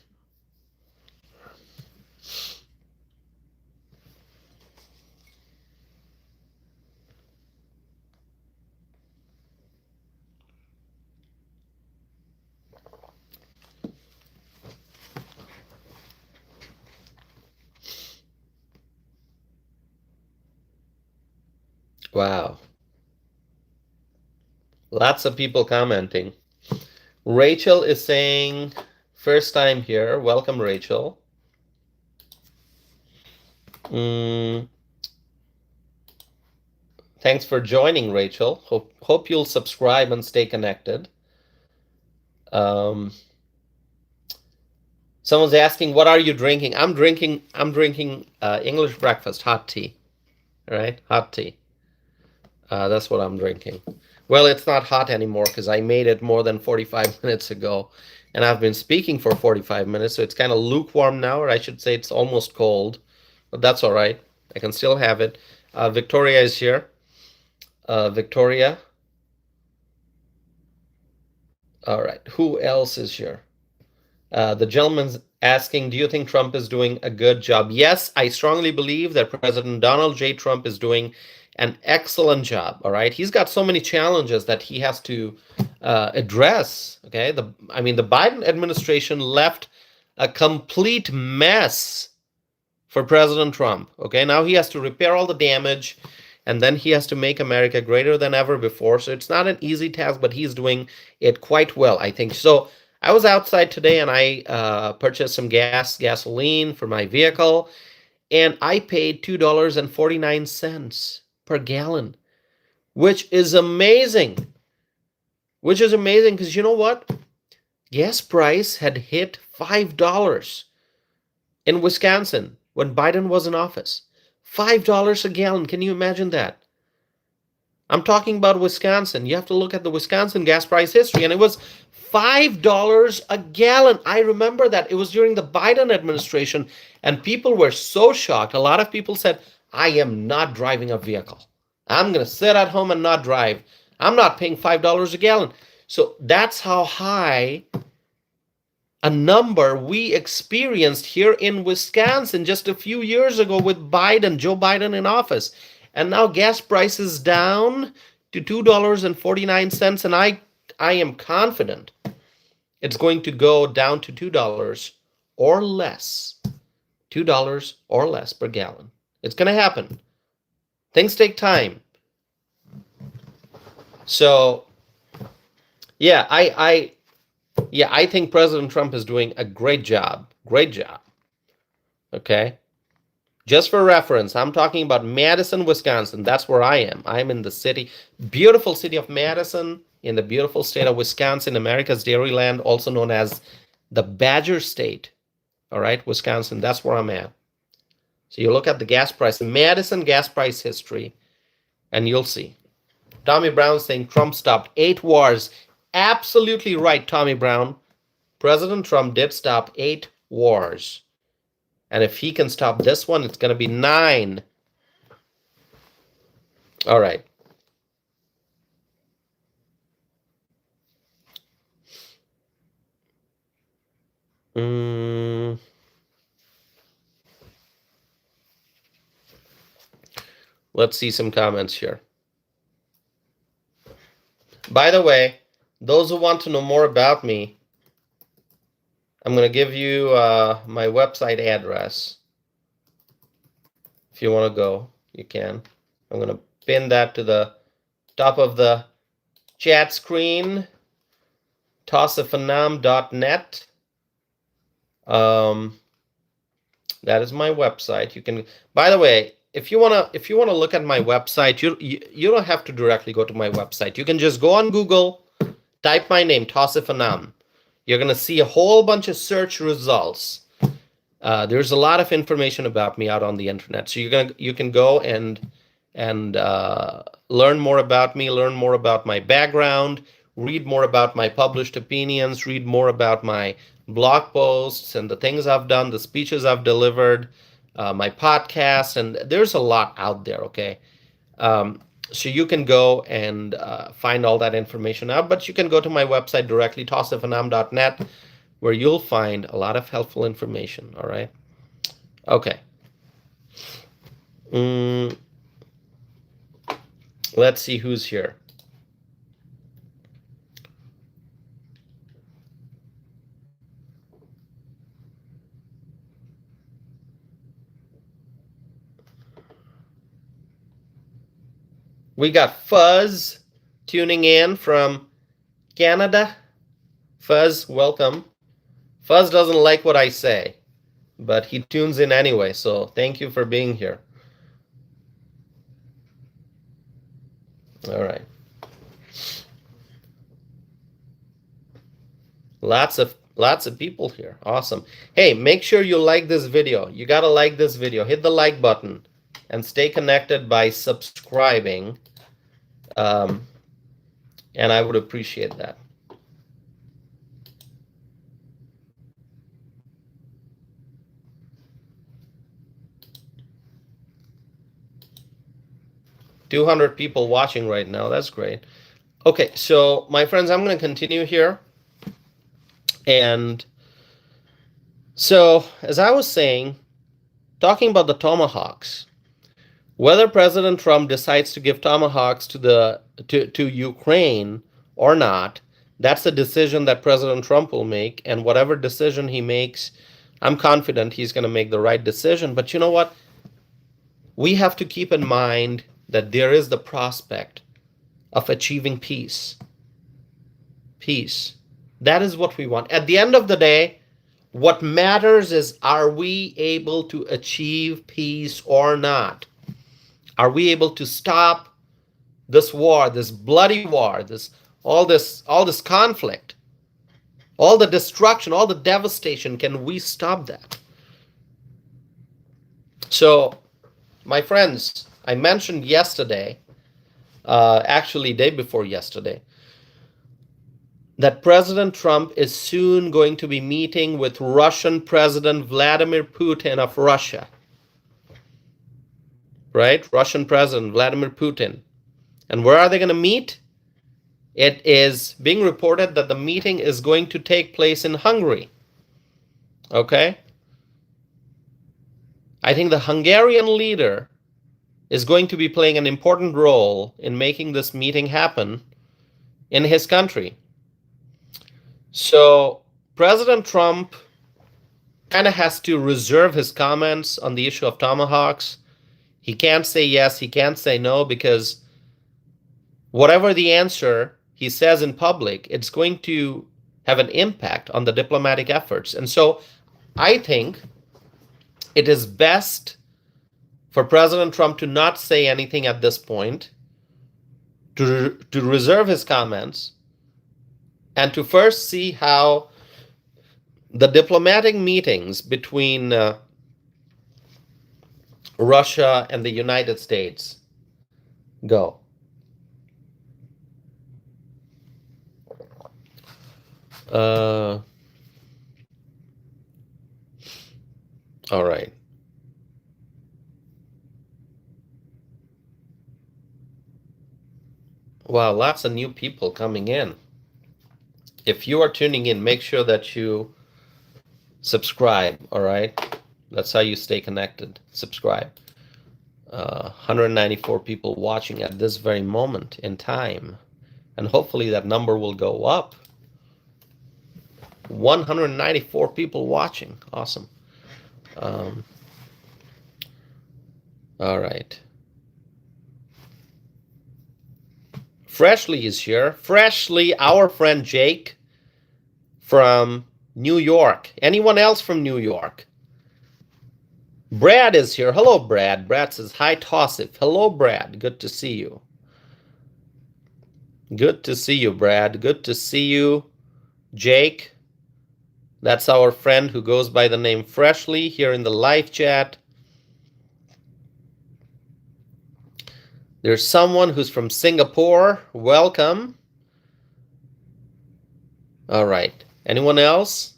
Wow. Lots of people commenting. Rachel is saying, first time here. Welcome, Rachel. Thanks for joining, Rachel. Hope you'll subscribe and stay connected. Someone's asking, what are you drinking? I'm drinking English breakfast, hot tea. All right, hot tea. That's what I'm drinking. Well, it's not hot anymore because I made it more than 45 minutes ago. And I've been speaking for 45 minutes, so it's kind of lukewarm now, or I should say it's almost cold. But that's all right. I can still have it. Victoria is here. Victoria. All right. Who else is here? The gentleman's asking, do you think Trump is doing a good job? Yes, I strongly believe that President Donald J. Trump is doing an excellent job. All right, he's got so many challenges that he has to address. Okay, the Biden administration left a complete mess for President Trump. Okay, now he has to repair all the damage, and then he has to make America greater than ever before. So it's not an easy task, but he's doing it quite well, I think. So I was outside today and I purchased some gasoline for my vehicle, and I paid $2.49 per gallon, which is amazing. Which is amazing because you know what? Gas price had hit $5 in Wisconsin when Biden was in office. $5 a gallon. Can you imagine that? I'm talking about Wisconsin. You have to look at the Wisconsin gas price history, and it was $5 a gallon. I remember that. It was during the Biden administration, and people were so shocked. A lot of people said, I am not driving a vehicle. I'm going to sit at home and not drive. I'm not paying $5 a gallon. So that's how high a number we experienced here in Wisconsin just a few years ago with Joe Biden in office. And now gas prices down to $2.49, and I am confident it's going to go down to $2 or less. $2 or less per gallon. It's going to happen. Things take time. So, yeah, I think President Trump is doing a great job. Great job. Okay? Just for reference, I'm talking about Madison, Wisconsin. That's where I am. I'm in the city, beautiful city of Madison, in the beautiful state of Wisconsin, America's Dairyland, also known as the Badger State. All right, Wisconsin, that's where I'm at. So you look at the gas price, Madison gas price history, and you'll see. Tommy Brown saying Trump stopped 8 wars. Absolutely right, Tommy Brown. President Trump did stop 8 wars. And if he can stop this one, it's going to be 9. All right. Let's see some comments here. By the way, those who want to know more about me, I'm going to give you my website address. If you want to go, you can. I'm going to pin that to the top of the chat screen, tossifanam.net. That is my website. You can, by the way, if you wanna look at my website, you don't have to directly go to my website. You can just go on Google, type my name, Tossifanam. You're gonna see a whole bunch of search results. There's a lot of information about me out on the internet, so you can go and learn more about me, learn more about my background, read more about my published opinions, read more about my blog posts and the things I've done, the speeches I've delivered, my podcast, and there's a lot out there, okay? So you can go and find all that information out, but you can go to my website directly, tossifanam.net, where you'll find a lot of helpful information, all right? Okay. Let's see who's here. We got Fuzz tuning in from Canada. Fuzz, welcome. Fuzz doesn't like what I say, but he tunes in anyway, so thank you for being here. All right. Lots of people here. Awesome. Hey, make sure you like this video. You got to like this video. Hit the like button and stay connected by subscribing. And I would appreciate that. $200 people watching right now. That's great. Okay, so my friends, I'm going to continue here. And so, as I was saying, talking about the tomahawks, Whether President Trump decides to give tomahawks to Ukraine or not, that's a decision that President Trump will make. And whatever decision he makes, I'm confident he's going to make the right decision. But you know what? We have to keep in mind that there is the prospect of achieving peace. Peace. That is what we want. At the end of the day, what matters is, are we able to achieve peace or not? Are we able to stop this war, this bloody war, all this conflict, all the destruction, all the devastation? Can we stop that? So, my friends, I mentioned yesterday, actually day before yesterday, that President Trump is soon going to be meeting with Russian President Vladimir Putin of Russia. Right? Russian President Vladimir Putin. And where are they going to meet? It is being reported that the meeting is going to take place in Hungary. Okay? I think the Hungarian leader is going to be playing an important role in making this meeting happen in his country. So President Trump kind of has to reserve his comments on the issue of tomahawks. He can't say yes, he can't say no, because whatever the answer he says in public, it's going to have an impact on the diplomatic efforts. And so I think it is best for President Trump to not say anything at this point, to reserve his comments, and to first see how the diplomatic meetings between Russia and the United States go. All right. Wow, lots of new people coming in. If you are tuning in, make sure that you subscribe, all right? That's how you stay connected. Subscribe. 194 people watching at this very moment in time. And hopefully that number will go up. 194 people watching. Awesome. All right. Freshly is here. Freshly, our friend Jake from New York. Anyone else from New York? Brad is here. Hello, Brad. Brad says, hi, Tossif. Hello, Brad. Good to see you. Good to see you, Brad. Good to see you, Jake. That's our friend who goes by the name Freshly here in the live chat. There's someone who's from Singapore. Welcome. All right. Anyone else?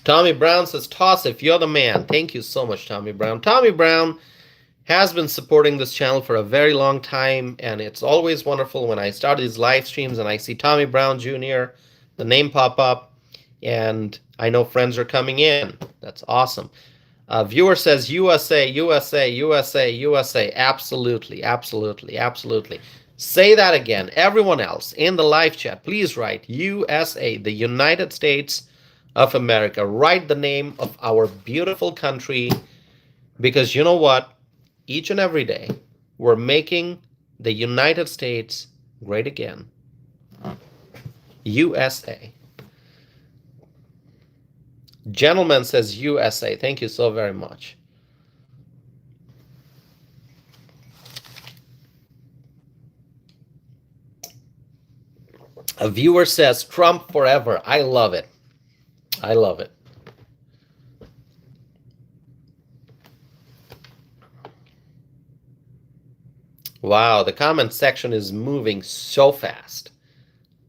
Tommy Brown says, Tossif, you're the man. Thank you so much, Tommy Brown. Tommy Brown has been supporting this channel for a very long time, and it's always wonderful when I start these live streams and I see Tommy Brown Jr., the name pop up, and I know friends are coming in. That's awesome. Viewer says USA, USA, USA, USA. Absolutely, absolutely, absolutely. Say that again. Everyone else in the live chat, please write USA, the United States of America. Write the name of our beautiful country, because you know what? Each and every day, we're making the United States great again. USA. Gentleman says USA. Thank you so very much. A viewer says Trump forever. I love it. I love it. Wow, the comment section is moving so fast.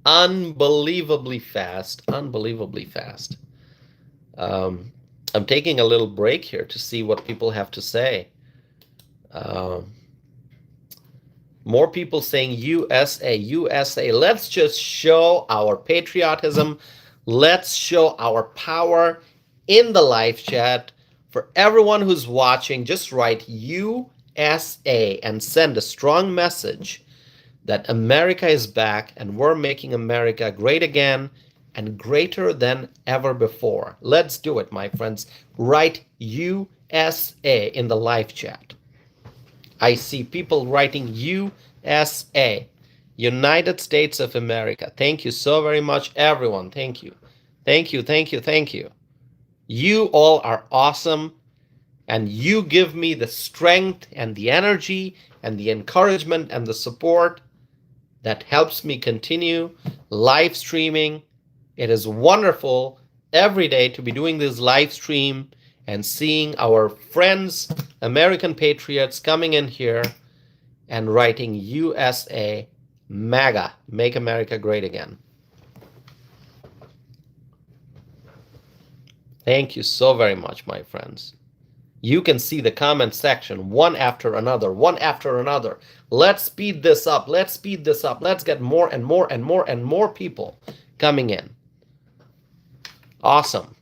Unbelievably fast. Unbelievably fast. I'm taking a little break here to see what people have to say. More people saying USA, USA. Let's just show our patriotism. Let's show our power in the live chat. For everyone who's watching, just write USA and send a strong message that America is back and we're making America great again and greater than ever before. Let's do it, my friends. Write USA in the live chat. I see people writing USA, United States of America. Thank you so very much, everyone. Thank you. Thank you, thank you, thank you. You all are awesome, and you give me the strength and the energy and the encouragement and the support that helps me continue live streaming. It is wonderful every day to be doing this live stream and seeing our friends, American patriots, coming in here and writing USA, MAGA, Make America Great Again. Thank you so very much, my friends. You can see the comment section one after another, one after another. Let's speed this up. Let's speed this up. Let's get more and more and more and more people coming in. Awesome.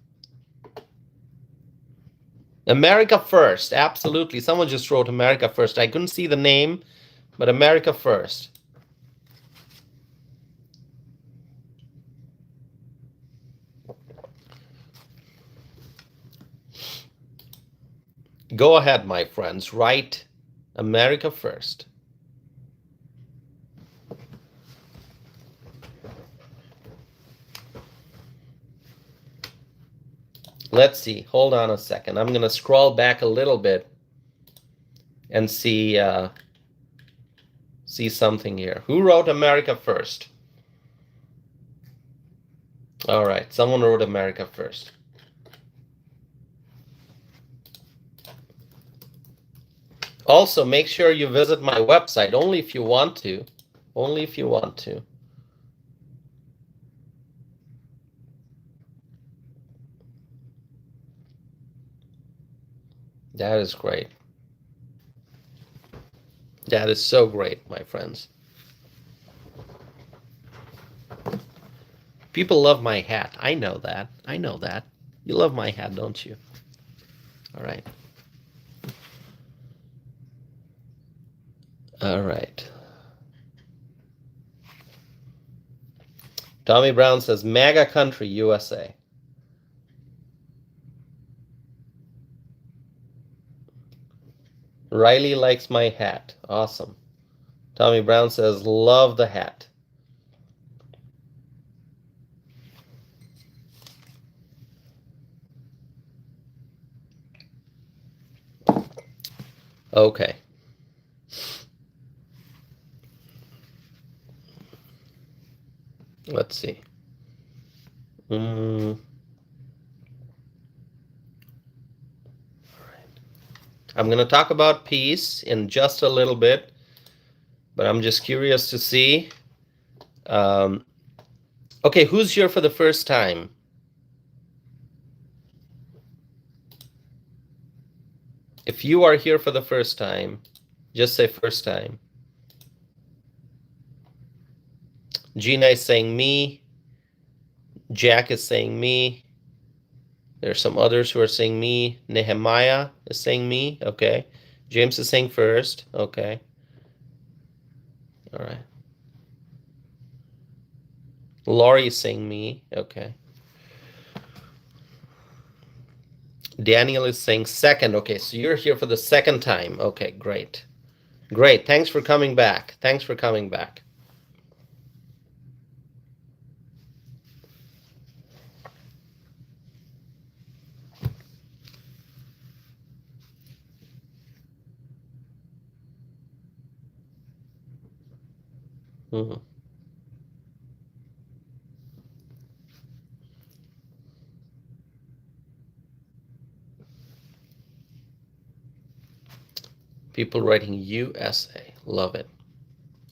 America First. Absolutely. Someone just wrote America First. I couldn't see the name, but America First. Go ahead, my friends. Write America First. Let's see. Hold on a second. I'm going to scroll back a little bit and see something here. Who wrote America First? All right. Someone wrote America First. Also, make sure you visit my website, only if you want to. Only if you want to. That is great. That is so great, my friends. People love my hat. I know that. I know that. You love my hat, don't you? All right. All right. Tommy Brown says, MAGA country, USA. Riley likes my hat. Awesome. Tommy Brown says, love the hat. Okay. Let's see. I'm going to talk about peace in just a little bit, but I'm just curious to see. Okay, who's here for the first time? If you are here for the first time, just say first time. Gina is saying me. Jack is saying me. There are some others who are saying me. Nehemiah is saying me. Okay. James is saying first. Okay. All right. Laurie is saying me. Okay. Daniel is saying second. Okay, so you're here for the second time. Okay, great. Great. Thanks for coming back. Thanks for coming back. People writing USA. Love it.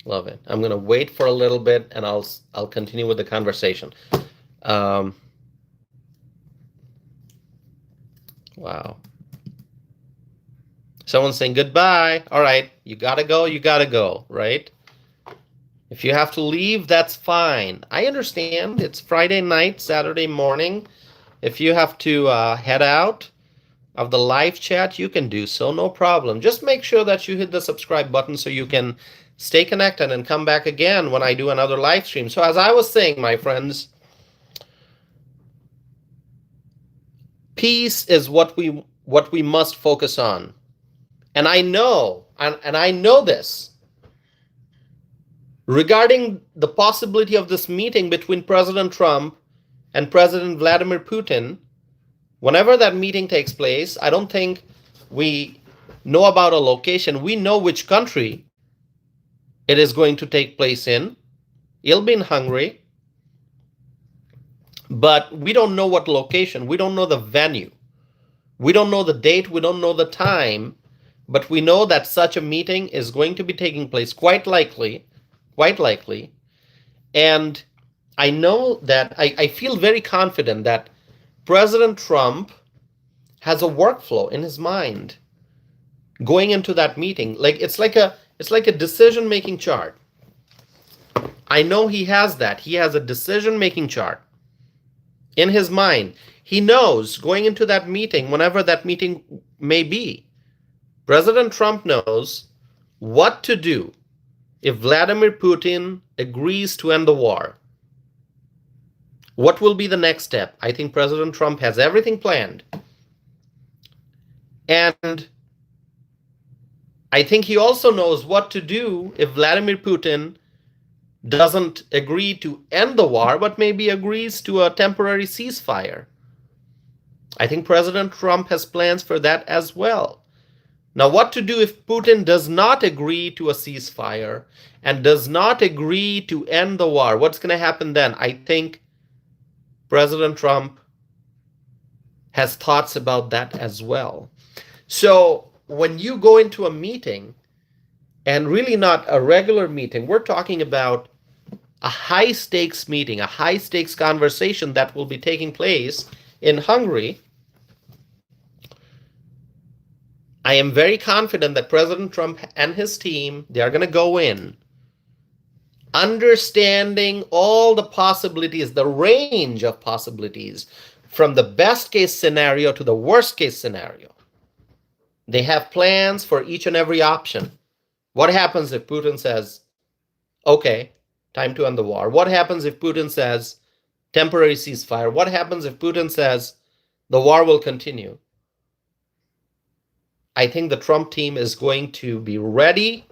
Love it. I'm going to wait for a little bit and I'll continue with the conversation. Wow. Someone's saying goodbye. All right. You got to go. You got to go, right? If you have to leave, that's fine. I understand. It's Friday night, Saturday morning. If you have to head out of the live chat, you can do so, no problem. Just make sure that you hit the subscribe button so you can stay connected and come back again when I do another live stream. So as I was saying, my friends, peace is what we must focus on. And I know, and I know this, regarding the possibility of this meeting between President Trump and President Vladimir Putin, whenever that meeting takes place, I don't think we know about a location. We know which country it is going to take place in. It'll be in Hungary. But we don't know what location. We don't know the venue. We don't know the date. We don't know the time. But we know that such a meeting is going to be taking place, quite likely. And I know that I feel very confident that President Trump has a workflow in his mind going into that meeting. Like it's like a decision-making chart. I know he has that. He has a decision-making chart in his mind. He knows going into that meeting, whenever that meeting may be, President Trump knows what to do if Vladimir Putin agrees to end the war. What will be the next step? I think President Trump has everything planned. And I think he also knows what to do if Vladimir Putin doesn't agree to end the war, but maybe agrees to a temporary ceasefire. I think President Trump has plans for that as well. Now, what to do if Putin does not agree to a ceasefire and does not agree to end the war? What's going to happen then? I think President Trump has thoughts about that as well. So when you go into a meeting, and really not a regular meeting, we're talking about a high-stakes meeting, a high-stakes conversation that will be taking place in Hungary. I am very confident that President Trump and his team, they are going to go in understanding all the possibilities, the range of possibilities, from the best case scenario to the worst case scenario. They have plans for each and every option. What happens if Putin says, okay, time to end the war? What happens if Putin says temporary ceasefire? What happens if Putin says the war will continue? I think the Trump team is going to be ready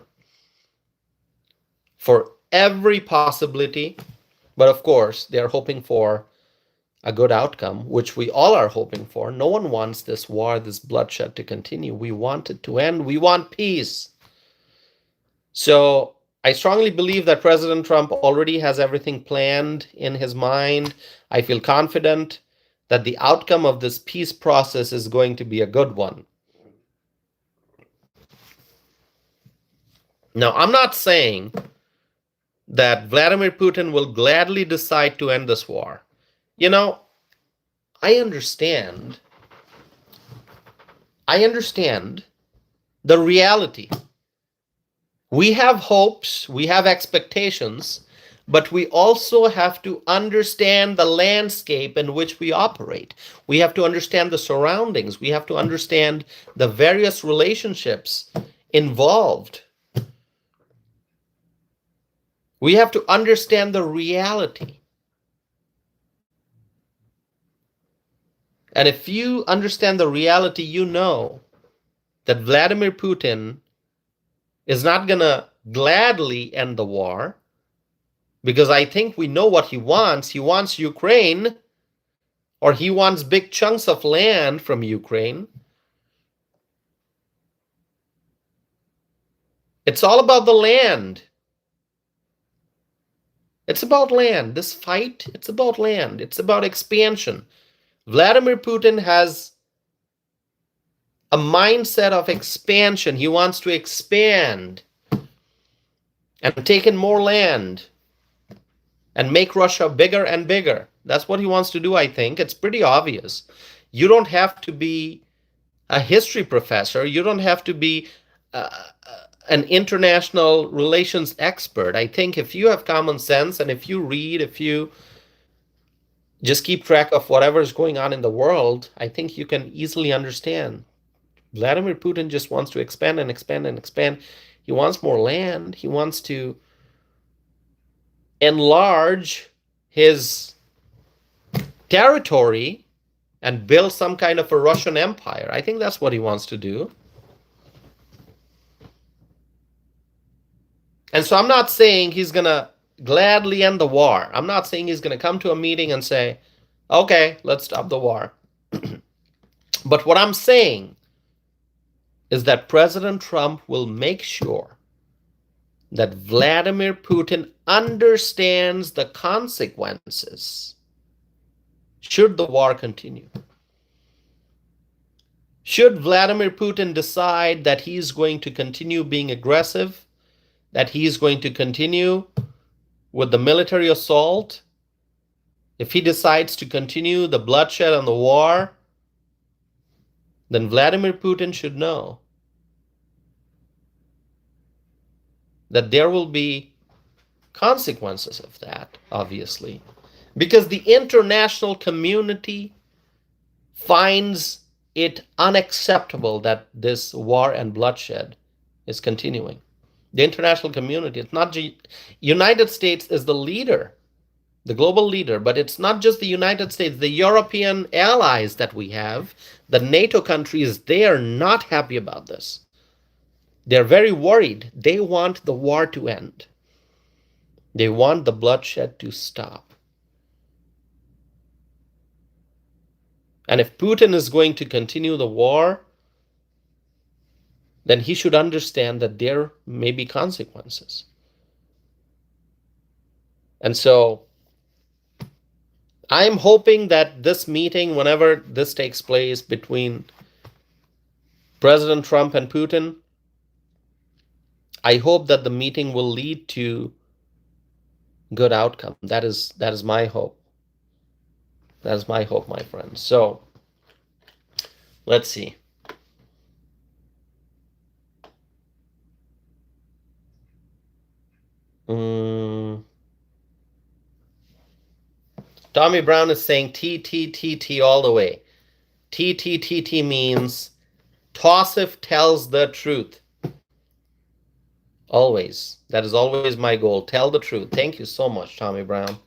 for every possibility. But of course, they're hoping for a good outcome, which we all are hoping for. No one wants this war, this bloodshed to continue. We want it to end. We want peace. So I strongly believe that President Trump already has everything planned in his mind. I feel confident that the outcome of this peace process is going to be a good one. Now, I'm not saying that Vladimir Putin will gladly decide to end this war. You know, I understand the reality. We have hopes, we have expectations, but we also have to understand the landscape in which we operate. We have to understand the surroundings. We have to understand the various relationships involved. We have to understand the reality. And if you understand the reality, you know that Vladimir Putin is not going to gladly end the war, because I think we know what he wants. He wants Ukraine, or he wants big chunks of land from Ukraine. It's all about the land. It's about land. This fight, it's about land. It's about expansion. Vladimir Putin has a mindset of expansion. He wants to expand and take in more land and make Russia bigger and bigger. That's what he wants to do, I think. It's pretty obvious. You don't have to be a history professor. You don't have to be an international relations expert. I think if you have common sense and if you read, if you just keep track of whatever is going on in the world, I think you can easily understand. Vladimir Putin just wants to expand and expand and expand. He wants more land. He wants to enlarge his territory and build some kind of a Russian empire. I think that's what he wants to do. And so I'm not saying he's going to gladly end the war. I'm not saying he's going to come to a meeting and say, okay, let's stop the war. But what I'm saying is that President Trump will make sure that Vladimir Putin understands the consequences should the war continue. Should Vladimir Putin decide that he's going to continue being aggressive, that he's going to continue with the military assault, if he decides to continue the bloodshed and the war, then Vladimir Putin should know that there will be consequences of that, obviously, because the international community finds it unacceptable that this war and bloodshed is continuing. The international community, it's not United States is the leader, the global leader, but it's not just the United States, the European allies that we have, the NATO countries, they are not happy about this. They're very worried. They want the war to end. They want the bloodshed to stop. And if Putin is going to continue the war, then he should understand that there may be consequences. And so I'm hoping that this meeting, whenever this takes place between President Trump and Putin, I hope that the meeting will lead to good outcome. That is my hope. That is my hope, my friends. So let's see. Tommy Brown is saying TTTT all the way. TTTT means Tossif tells the truth. Always. That is always my goal. Tell the truth. Thank you so much, Tommy Brown.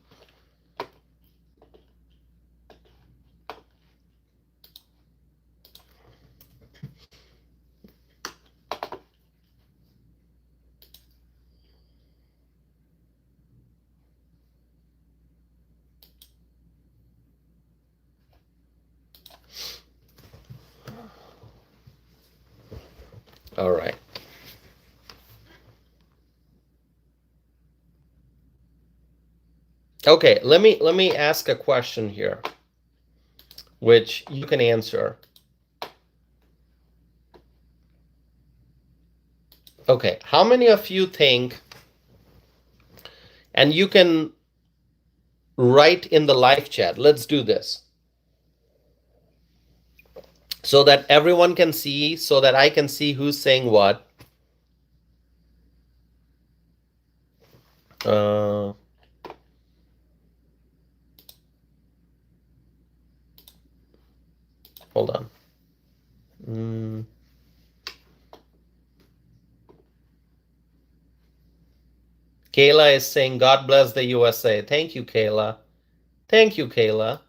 All right. Okay, let me ask a question here, which you can answer. Okay, how many of you think, and you can write in the live chat, let's do this, so that everyone can see, so that I can see who's saying what. Hold on. Kayla is saying, God bless the USA. Thank you, Kayla. Thank you, Kayla.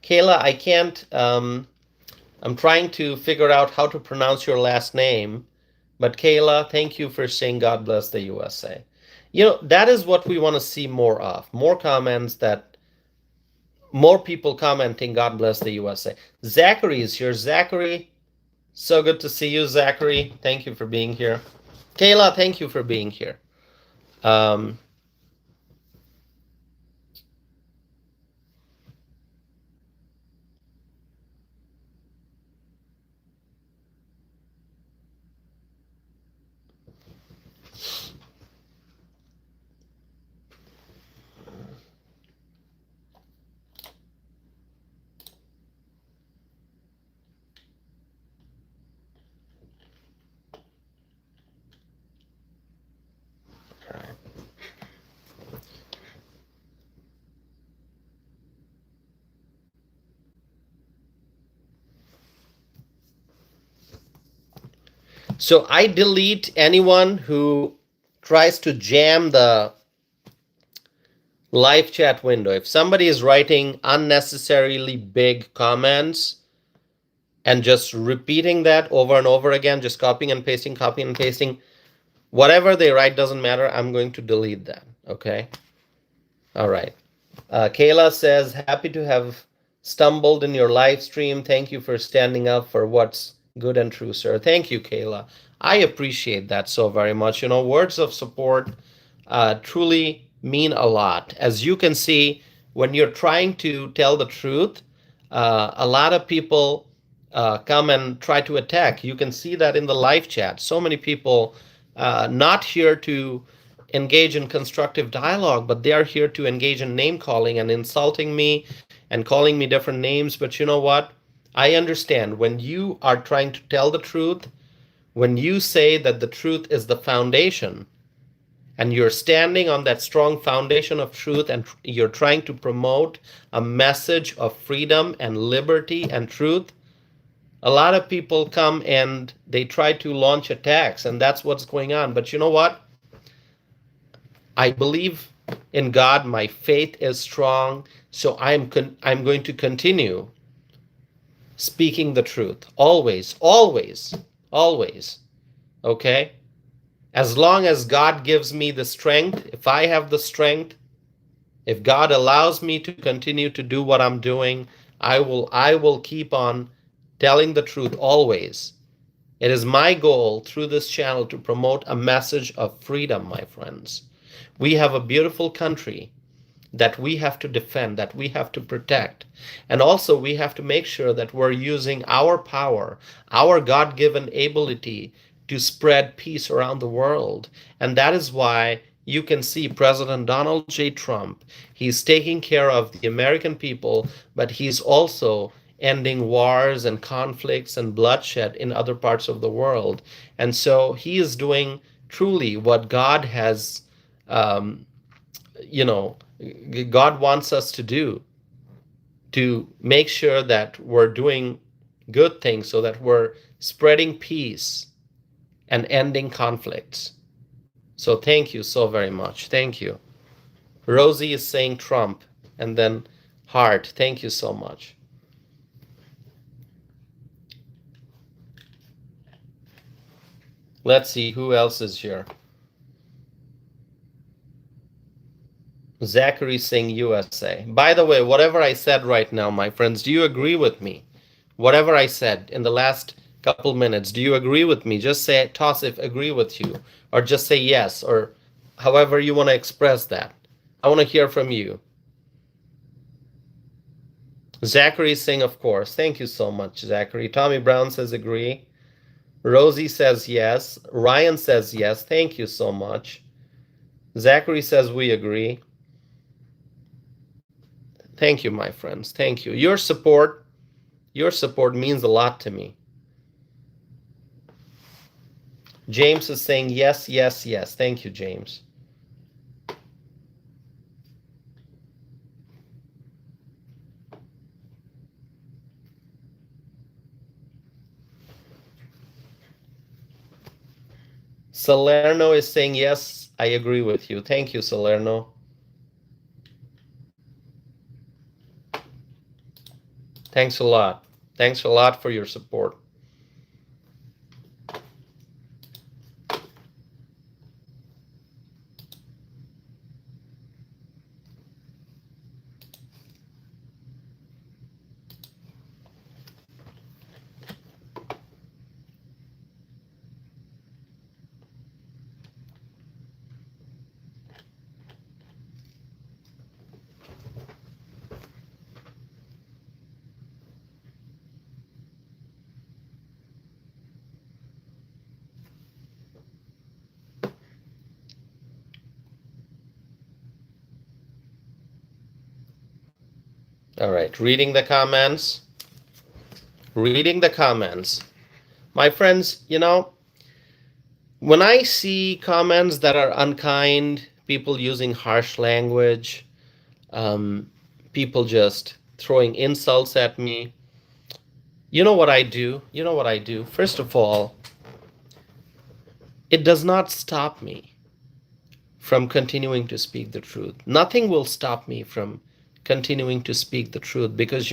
Kayla, I can't, I'm trying to figure out how to pronounce your last name. But Kayla, thank you for saying God bless the USA. You know, that is what we want to see more of. More comments, that more people commenting God bless the USA. Zachary is here. Zachary, so good to see you, Zachary. Thank you for being here. Kayla, thank you for being here. So I delete anyone who tries to jam the live chat window. If somebody is writing unnecessarily big comments and just repeating that over and over again, just copying and pasting, whatever they write doesn't matter. I'm going to delete that. Okay. All right. Kayla says, happy to have stumbled in your live stream. Thank you for standing up for what's good and true, sir. Thank you, Kayla. I appreciate that so very much. You know, words of support truly mean a lot. As you can see, when you're trying to tell the truth, a lot of people come and try to attack. You can see that in the live chat. So many people not here to engage in constructive dialogue, but they are here to engage in name calling and insulting me and calling me different names. But you know what? I understand when you are trying to tell the truth, when you say that the truth is the foundation, and you're standing on that strong foundation of truth, and you're trying to promote a message of freedom and liberty and truth, a lot of people come and they try to launch attacks, and that's what's going on. But you know what? I believe in God. My faith is strong. So I'm going to continue speaking the truth. Always, always, always. Okay? As long as God gives me the strength, if I have the strength, if God allows me to continue to do what I'm doing, I will keep on telling the truth always. It is my goal through this channel to promote a message of freedom, my friends. We have a beautiful country that we have to defend, that we have to protect. And also we have to make sure that we're using our power, our God-given ability to spread peace around the world. And that is why you can see President Donald J. Trump, he's taking care of the American people, but he's also ending wars and conflicts and bloodshed in other parts of the world. And so he is doing truly what God has, God wants us to do, to make sure that we're doing good things so that we're spreading peace and ending conflicts. So thank you so very much. Thank you. Rosie is saying Trump, and then heart. Thank you so much. Let's see who else is here. Zachary saying USA. By the way, whatever I said right now, my friends, do you agree with me? Whatever I said in the last couple minutes, do you agree with me? Just say, toss if agree with you, or just say yes, or however you want to express that. I want to hear from you. Zachary is saying, of course. Thank you so much, Zachary. Tommy Brown says agree. Rosie says yes. Ryan says yes. Thank you so much. Zachary says we agree. Thank you, my friends. Thank you. Your support means a lot to me. James is saying yes, yes, yes. Thank you, James. Salerno is saying yes, I agree with you. Thank you, Salerno. Thanks a lot. Thanks a lot for your support. All right, reading the comments. Reading the comments. My friends, you know, when I see comments that are unkind, people using harsh language, people just throwing insults at me, you know what I do? You know what I do? First of all, it does not stop me from continuing to speak the truth. Nothing will stop me from continuing to speak the truth because,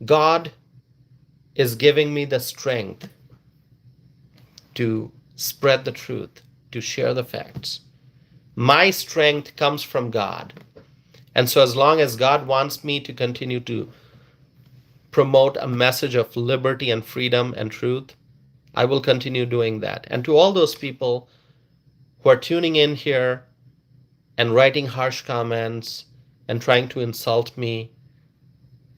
God is giving me the strength to spread the truth, to share the facts. My strength comes from God. And so as long as God wants me to continue to promote a message of liberty and freedom and truth, I will continue doing that. And to all those people who are tuning in here and writing harsh comments and trying to insult me,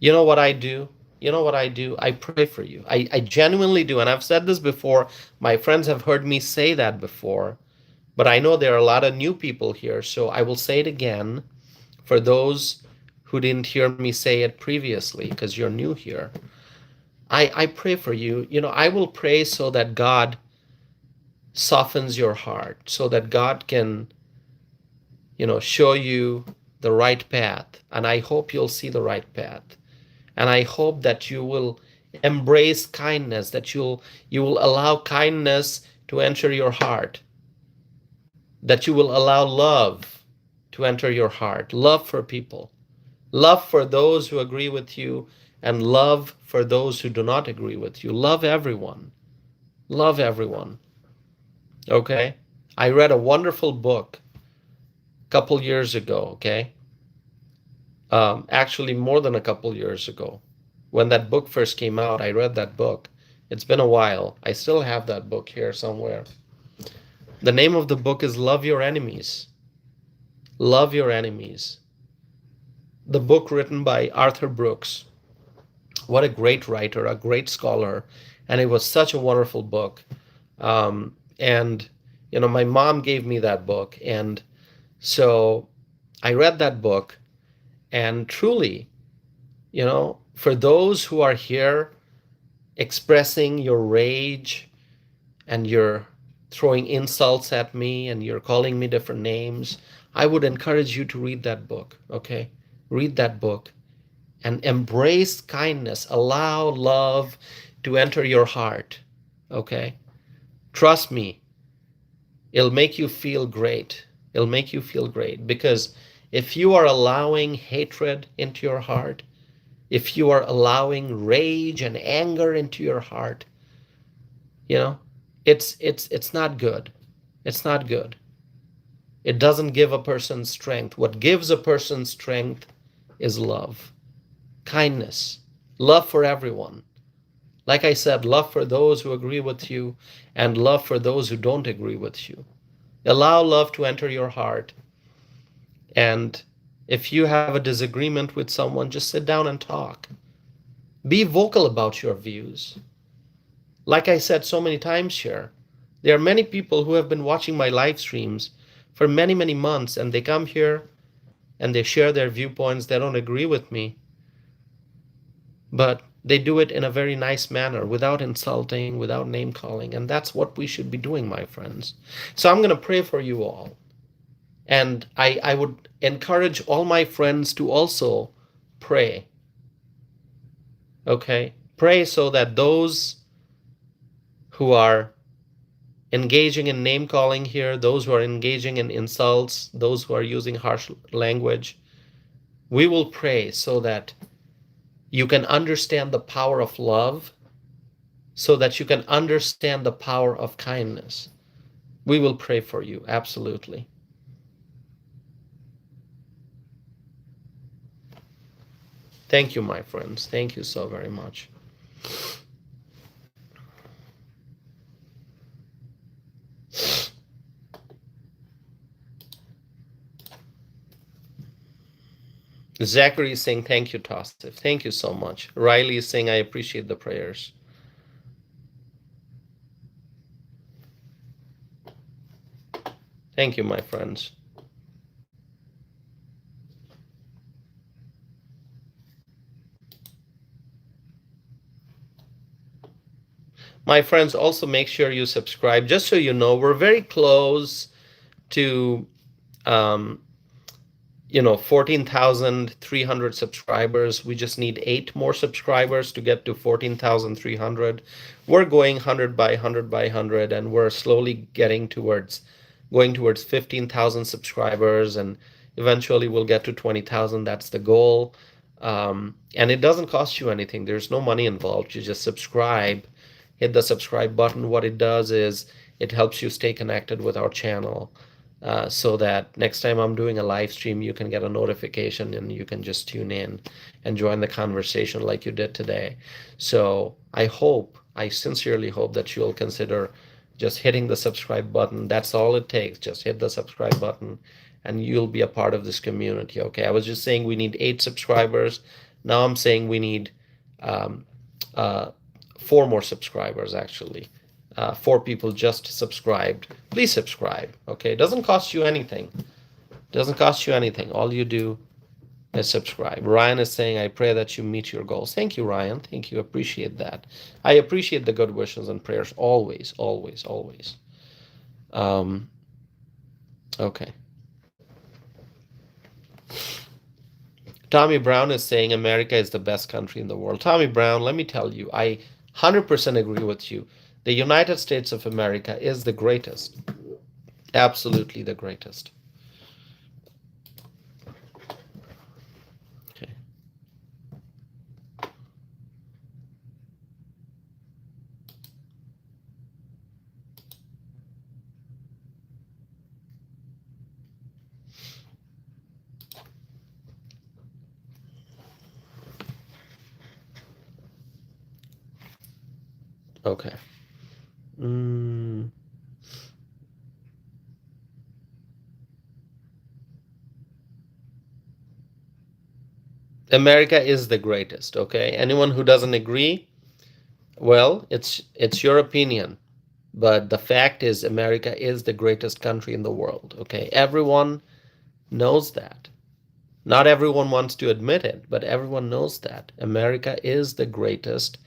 you know what I do? You know what I do? I pray for you. I genuinely do. And I've said this before. My friends have heard me say that before. But I know there are a lot of new people here. So I will say it again for those who didn't hear me say it previously because you're new here. I pray for you. I will pray so that God softens your heart, so that God can, show you the right path. And I hope you'll see the right path. And I hope that you will embrace kindness, that you will allow kindness to enter your heart, that you will allow love to enter your heart, love for people, love for those who agree with you, and love for those who do not agree with you. Love everyone. Love everyone. Okay? I read a wonderful book a couple years ago, okay? Actually, more than a couple years ago. When that book first came out, I read that book. It's been a while. I still have that book here somewhere. The name of the book is Love Your Enemies. Love Your Enemies. The book written by Arthur Brooks. What a great writer, a great scholar. And it was such a wonderful book. And my mom gave me that book. And so I read that book. And truly, for those who are here expressing your rage and you're throwing insults at me and you're calling me different names, I would encourage you to read that book, okay? Read that book and embrace kindness. Allow love to enter your heart, okay? Trust me, it'll make you feel great. It'll make you feel great because if you are allowing hatred into your heart, if you are allowing rage and anger into your heart, it's not good. It's not good. It doesn't give a person strength. What gives a person strength is love, kindness, love for everyone. Like I said, love for those who agree with you and love for those who don't agree with you. Allow love to enter your heart. And if you have a disagreement with someone, just sit down and talk. Be vocal about your views. Like I said so many times here, there are many people who have been watching my live streams for many, many months, and they come here and they share their viewpoints. They don't agree with me, but they do it in a very nice manner, without insulting, without name calling. And that's what we should be doing, my friends. So I'm going to pray for you all. And I would encourage all my friends to also pray. Okay? Pray so that those who are engaging in name calling here, those who are engaging in insults, those who are using harsh language, we will pray so that you can understand the power of love, so that you can understand the power of kindness. We will pray for you, absolutely. Thank you, my friends. Thank you so very much. Zachary is saying, thank you, Tostif. Thank you so much. Riley is saying, I appreciate the prayers. Thank you, my friends. My friends, also make sure you subscribe. Just so you know, we're very close to 14,300 subscribers. We just need 8 more subscribers to get to 14,300. We're going 100 by 100 by 100, and we're slowly going towards 15,000 subscribers, and eventually we'll get to 20,000. That's the goal. And it doesn't cost you anything. There's no money involved. You just subscribe, hit the subscribe button. What it does is it helps you stay connected with our channel. So that next time I'm doing a live stream, you can get a notification and you can just tune in and join the conversation like you did today. So I sincerely hope that you'll consider just hitting the subscribe button. That's all it takes. Just hit the subscribe button and you'll be a part of this community. Okay, I was just saying we need 8 subscribers. Now I'm saying we need 4 more subscribers actually. 4 people just subscribed. Please subscribe. Okay, it doesn't cost you anything. It doesn't cost you anything. All you do is subscribe. Ryan is saying, I pray that you meet your goals. Thank you, Ryan. Thank you. Appreciate that. I appreciate the good wishes and prayers always, always, always. Okay. Tommy Brown is saying America is the best country in the world. Tommy Brown, let me tell you, I 100% agree with you. The United States of America is the greatest. Absolutely the greatest. Okay. Okay. America is the greatest, okay? Anyone who doesn't agree, well, it's your opinion. But the fact is America is the greatest country in the world, okay? Everyone knows that. Not everyone wants to admit it, but everyone knows that. America is the greatest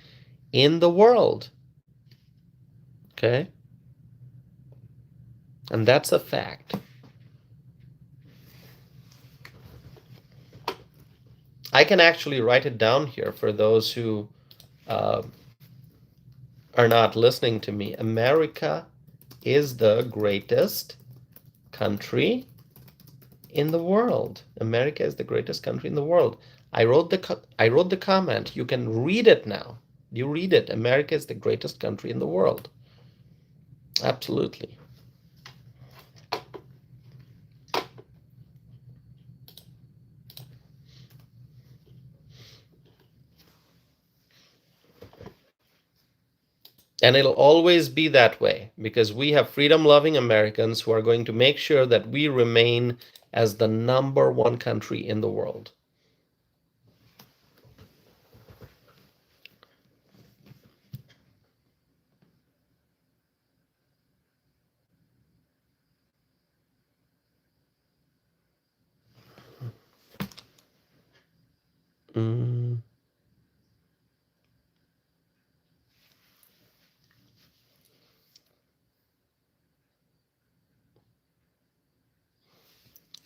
in the world. Okay? And that's a fact. I can actually write it down here for those who are not listening to me. America is the greatest country in the world. America is the greatest country in the world. I wrote the comment. You can read it now. You read it. America is the greatest country in the world. Absolutely. And it'll always be that way because we have freedom-loving Americans who are going to make sure that we remain as the #1 country in the world.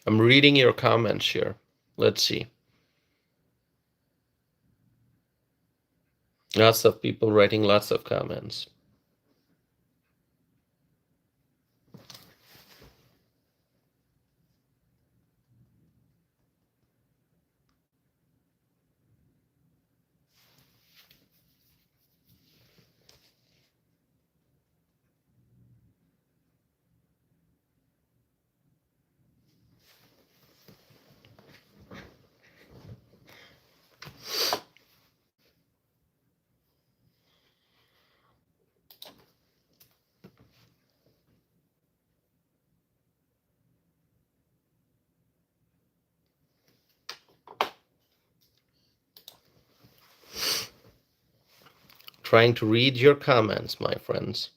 I'm reading your comments here. Let's see. Lots of people writing lots of comments. Trying to read your comments, my friends.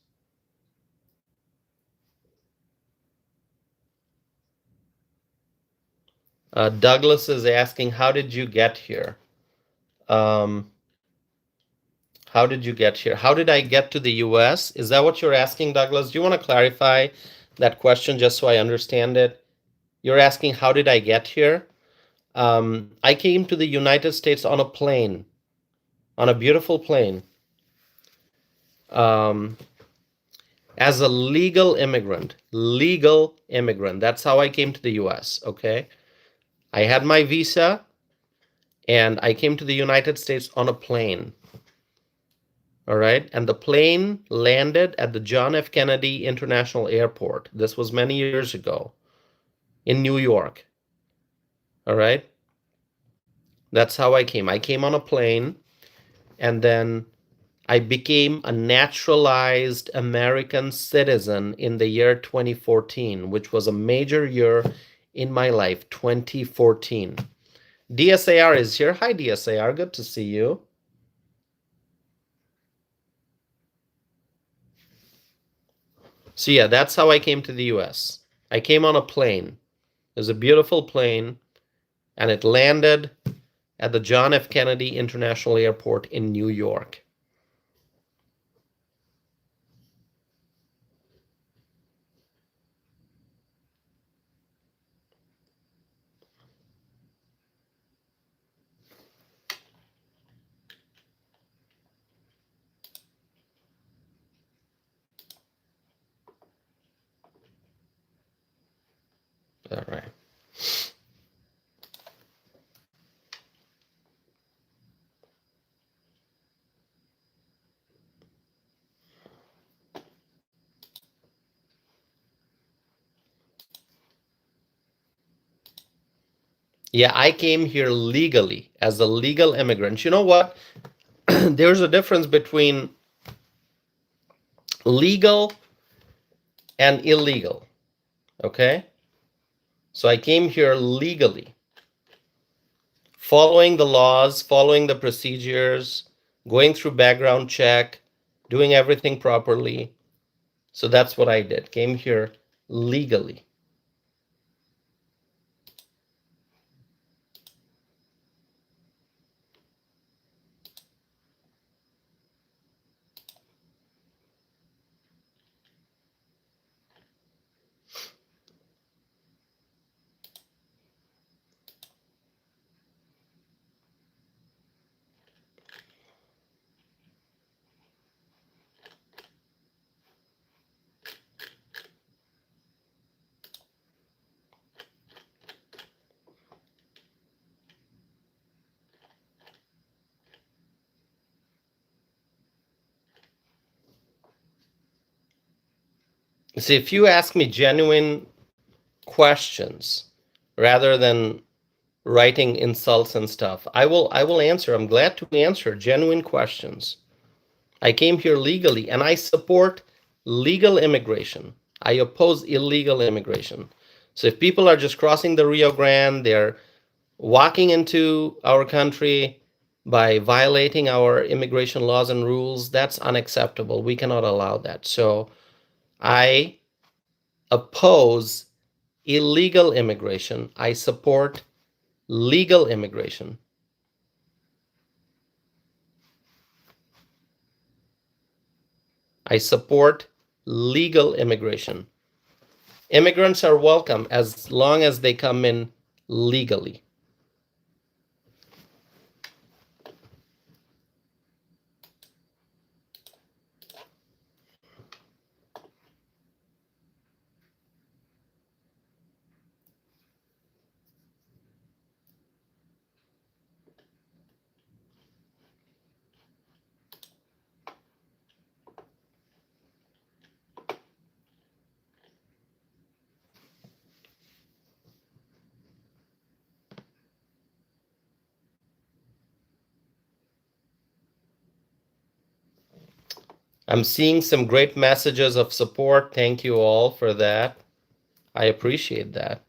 Douglas is asking, how did you get here? How did you get here? How did I get to the US? Is that what you're asking, Douglas? Do you want to clarify that question just so I understand it? You're asking, how did I get here? I came to the United States on a plane, on a beautiful plane, as a legal immigrant. Legal immigrant. That's how I came to the US, okay? I had my visa, and I came to the United States on a plane. All right. And the plane landed at the John F. Kennedy International Airport. This was many years ago in New York. All right. That's how I came. I came on a plane, and then I became a naturalized American citizen in the year 2014, which was a major year in my life, 2014. DSAR is here. Hi, DSAR. Good to see you. So yeah, that's how I came to the US. I came on a plane. It was a beautiful plane, and it landed at the John F. Kennedy International Airport in New York. All right. Yeah, I came here legally as a legal immigrant. You know what? There's a difference between legal and illegal. Okay? So I came here legally, following the laws, following the procedures, going through background check, doing everything properly. So that's what I did. Came here legally. See, if you ask me genuine questions rather than writing insults and stuff, I will answer. I'm glad to answer genuine questions. I came here legally, and I support legal immigration. I oppose illegal immigration. So if people are just crossing the Rio Grande, they're walking into our country by violating our immigration laws and rules, that's unacceptable. We cannot allow that. So I oppose illegal immigration. I support legal immigration. I support legal immigration. Immigrants are welcome as long as they come in legally. I'm seeing some great messages of support. Thank you all for that. I appreciate that.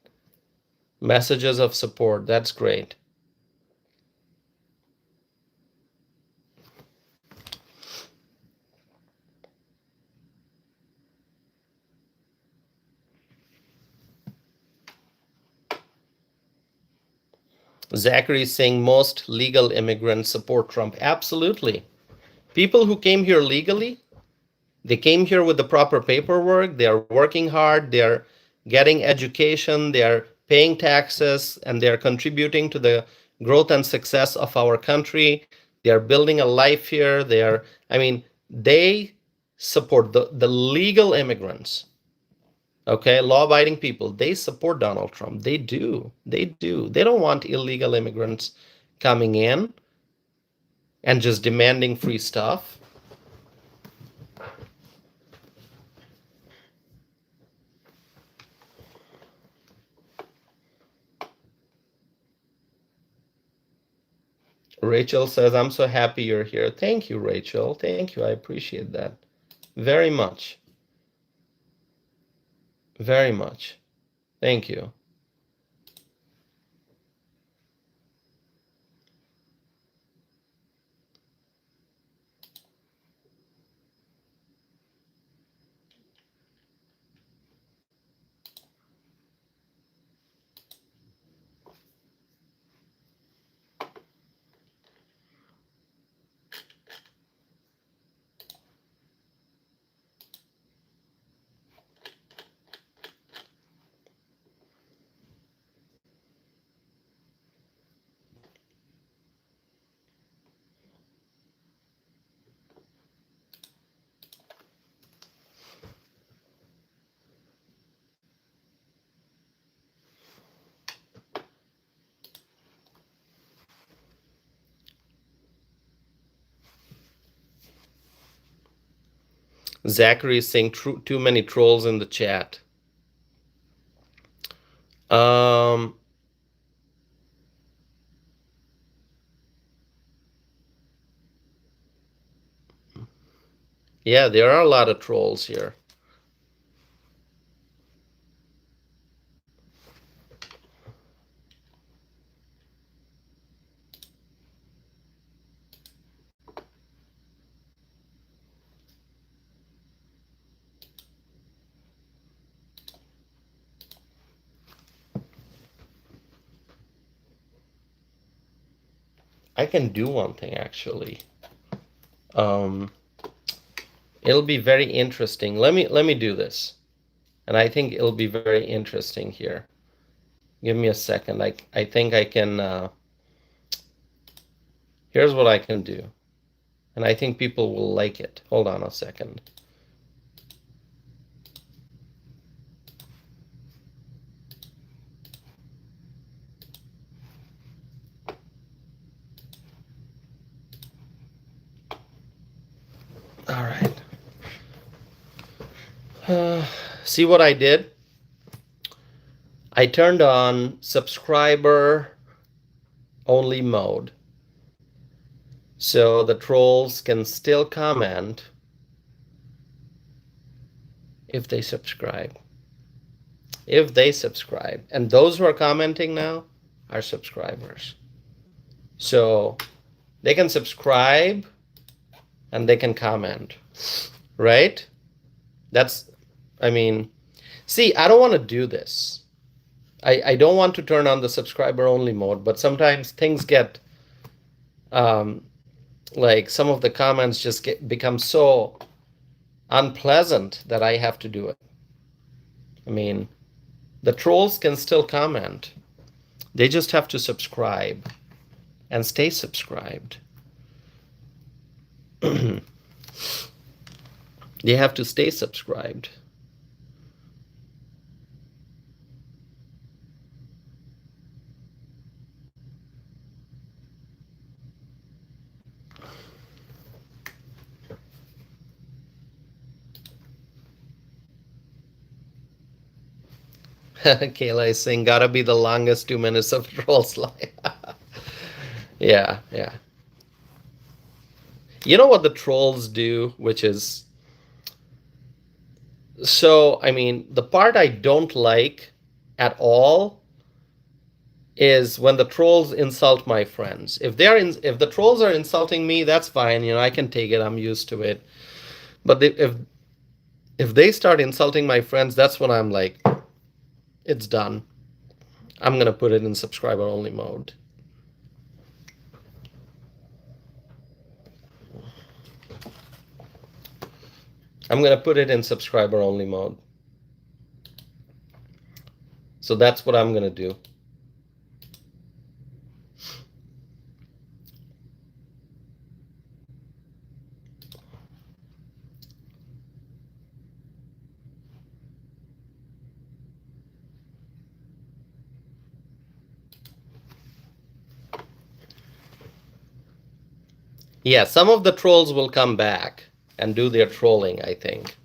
Messages of support. That's great. Zachary is saying most legal immigrants support Trump. Absolutely. People who came here legally, they came here with the proper paperwork. They are working hard. They are getting education. They are paying taxes, and they're contributing to the growth and success of our country. They are building a life here. They support the legal immigrants. Okay, law-abiding people, they support Donald Trump. They do. They do. They don't want illegal immigrants coming in and just demanding free stuff. Rachel says, I'm so happy you're here. Thank you, Rachel. Thank you. I appreciate that very much. Very much. Thank you. Zachary is saying too many trolls in the chat. Yeah, there are a lot of trolls here. I can do one thing, actually. It'll be very interesting. Let me do this. And I think it'll be very interesting here. Give me a second. I think I can, here's what I can do. And I think people will like it. Hold on a second. All right. See what I did? I turned on subscriber only mode. So the trolls can still comment if they subscribe. If they subscribe. And those who are commenting now are subscribers. So they can subscribe and they can comment, right? See, I don't want to do this. I don't want to turn on the subscriber only mode, but sometimes things get, like some of the comments just become so unpleasant that I have to do it. The trolls can still comment. They just have to subscribe and stay subscribed. They have to stay subscribed. Kayla is saying, gotta be the longest 2 minutes of trolls live. Yeah. You know what the trolls do, which is... So, the part I don't like at all is when the trolls insult my friends. If the trolls are insulting me, that's fine. I can take it. I'm used to it. But if they start insulting my friends, that's when I'm like, it's done. I'm going to put it in subscriber only mode. So that's what I'm going to do. Yeah, some of the trolls will come back and do their trolling, I think.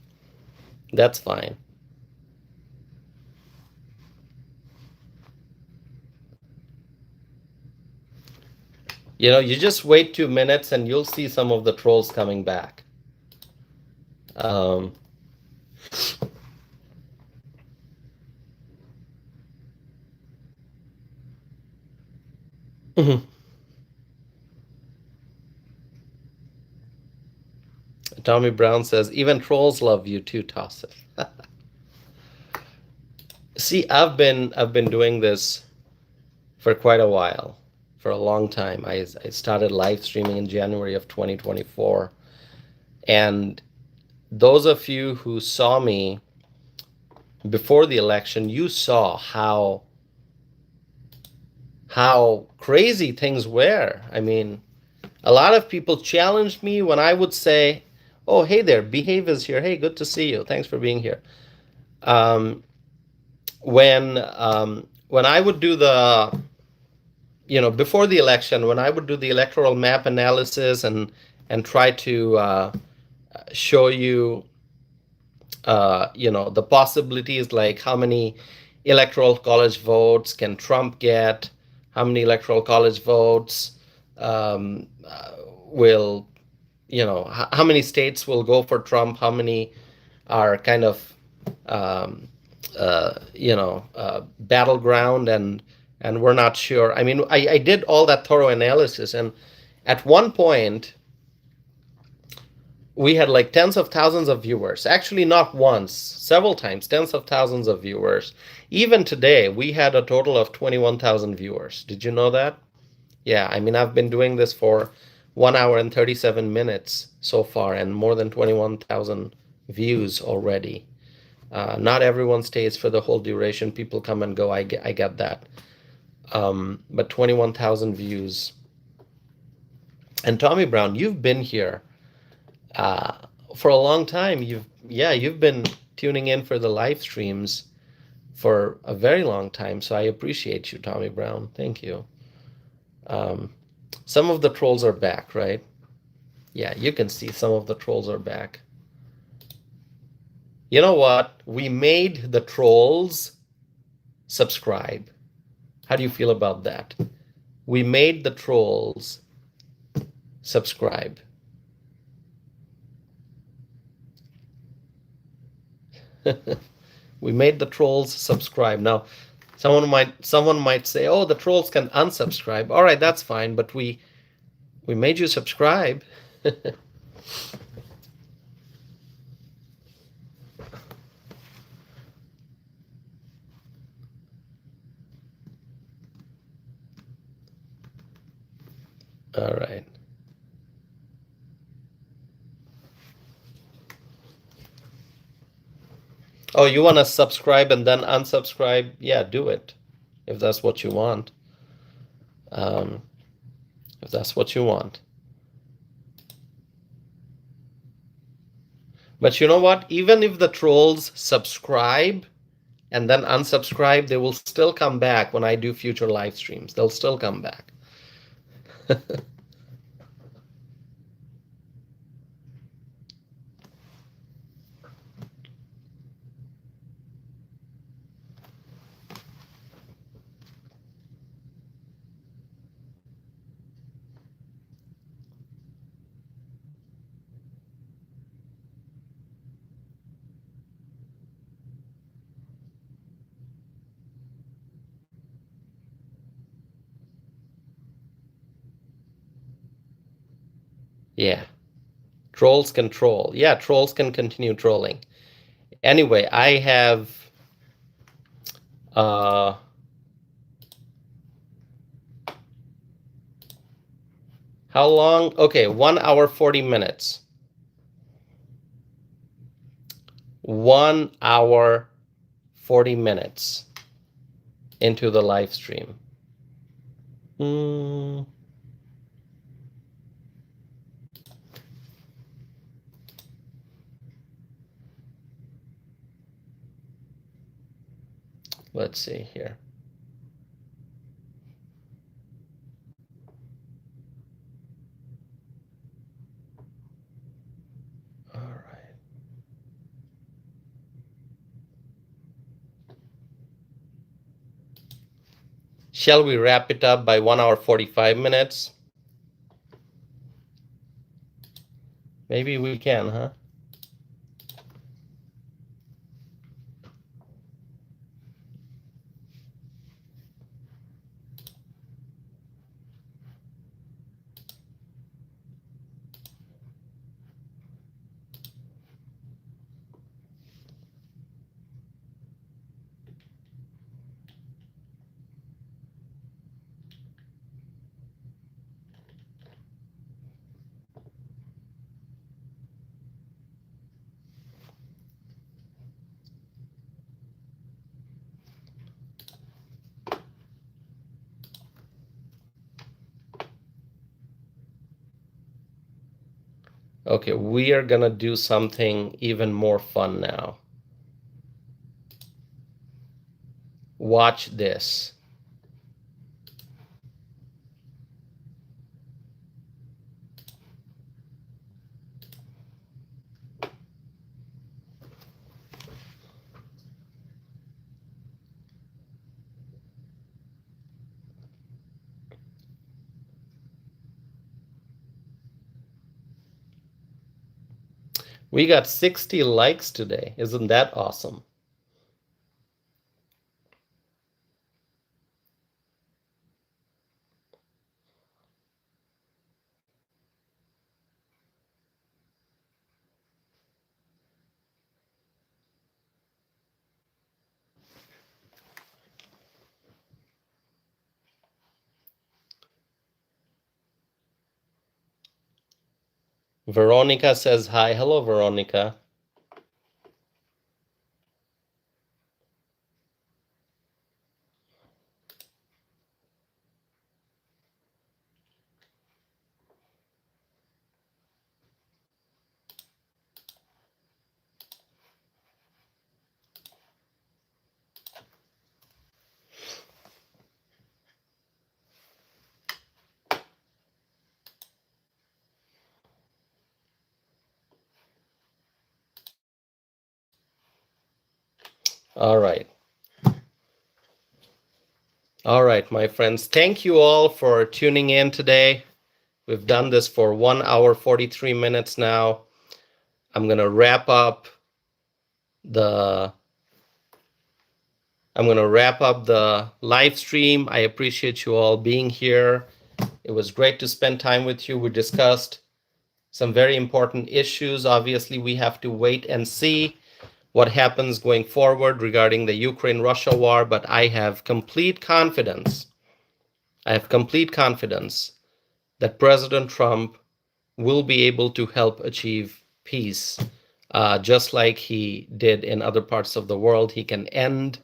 That's fine. You know, you just wait 2 minutes and you'll see some of the trolls coming back. Tommy Brown says, even trolls love you too, Toss it. See, I've been doing this for quite a while, for a long time. I started live streaming in January of 2024. And those of you who saw me before the election, you saw how crazy things were. I mean, a lot of people challenged me when I would say, oh, hey there, Behave is here. Hey, good to see you. Thanks for being here. When I would do the, before the election, when I would do the electoral map analysis and try to show you, the possibilities, like how many electoral college votes can Trump get, how many electoral college votes will, how many states will go for Trump, how many are kind of, battleground, and we're not sure. I mean, I did all that thorough analysis, and at one point, we had like tens of thousands of viewers. Actually, not once, several times, tens of thousands of viewers. Even today, we had a total of 21,000 viewers. Did you know that? Yeah, I mean, I've been doing this for 1 hour and 37 minutes so far, and more than 21,000 views already. Not everyone stays for the whole duration. People come and go. I get that. But 21,000 views. And Tommy Brown, you've been here for a long time. You've been tuning in for the live streams for a very long time. So I appreciate you, Tommy Brown. Thank you. Some of the trolls are back, right? Yeah, you can see some of the trolls are back. You know what? We made the trolls subscribe. How do you feel about that? We made the trolls subscribe. We made the trolls subscribe. Now, someone might say, "Oh, the trolls can unsubscribe." All right, that's fine, but we made you subscribe. All right. Oh, you want to subscribe and then unsubscribe? Yeah, do it if that's what you want. If that's what you want. But you know what? Even if the trolls subscribe and then unsubscribe, they will still come back when I do future live streams. They'll still come back. Yeah. Trolls can troll. Yeah, trolls can continue trolling. Anyway, I have how long? Okay, 1 hour 40 minutes. 1 hour 40 minutes. into the live stream. Let's see here. All right. Shall we wrap it up by 1 hour 45 minutes? Maybe we can, huh? Okay, we are gonna do something even more fun now. Watch this. We got 60 likes today. Isn't that awesome? Veronica says hi. Hello, Veronica. All right. All right, my friends. Thank you all for tuning in today. We've done this for 1 hour 43 minutes now. I'm gonna wrap up the live stream. I appreciate you all being here. It was great to spend time with you. We discussed some very important issues. Obviously, we have to wait and see what happens going forward regarding the Ukraine-Russia war, but I have complete confidence. That President Trump will be able to help achieve peace, just like he did in other parts of the world. He can end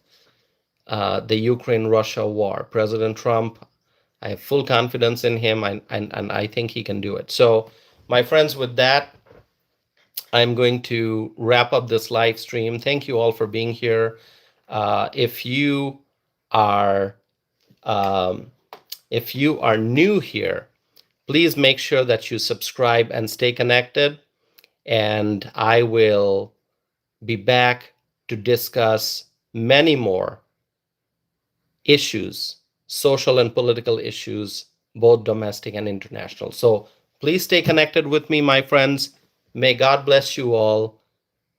the Ukraine-Russia war. President Trump, I have full confidence in him, and I think he can do it. So, my friends, with that, I'm going to wrap up this live stream. Thank you all for being here. If you are new here, please make sure that you subscribe and stay connected. And I will be back to discuss many more issues, social and political issues, both domestic and international. So please stay connected with me, my friends. May God bless you all.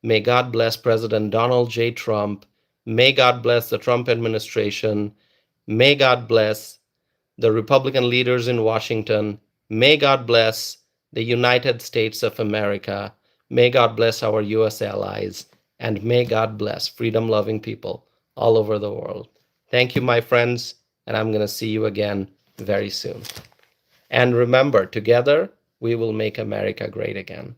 May God bless President Donald J. Trump. May God bless the Trump administration. May God bless the Republican leaders in Washington. May God bless the United States of America. May God bless our U.S. allies. And may God bless freedom-loving people all over the world. Thank you, my friends, and I'm going to see you again very soon. And remember, together, we will make America great again.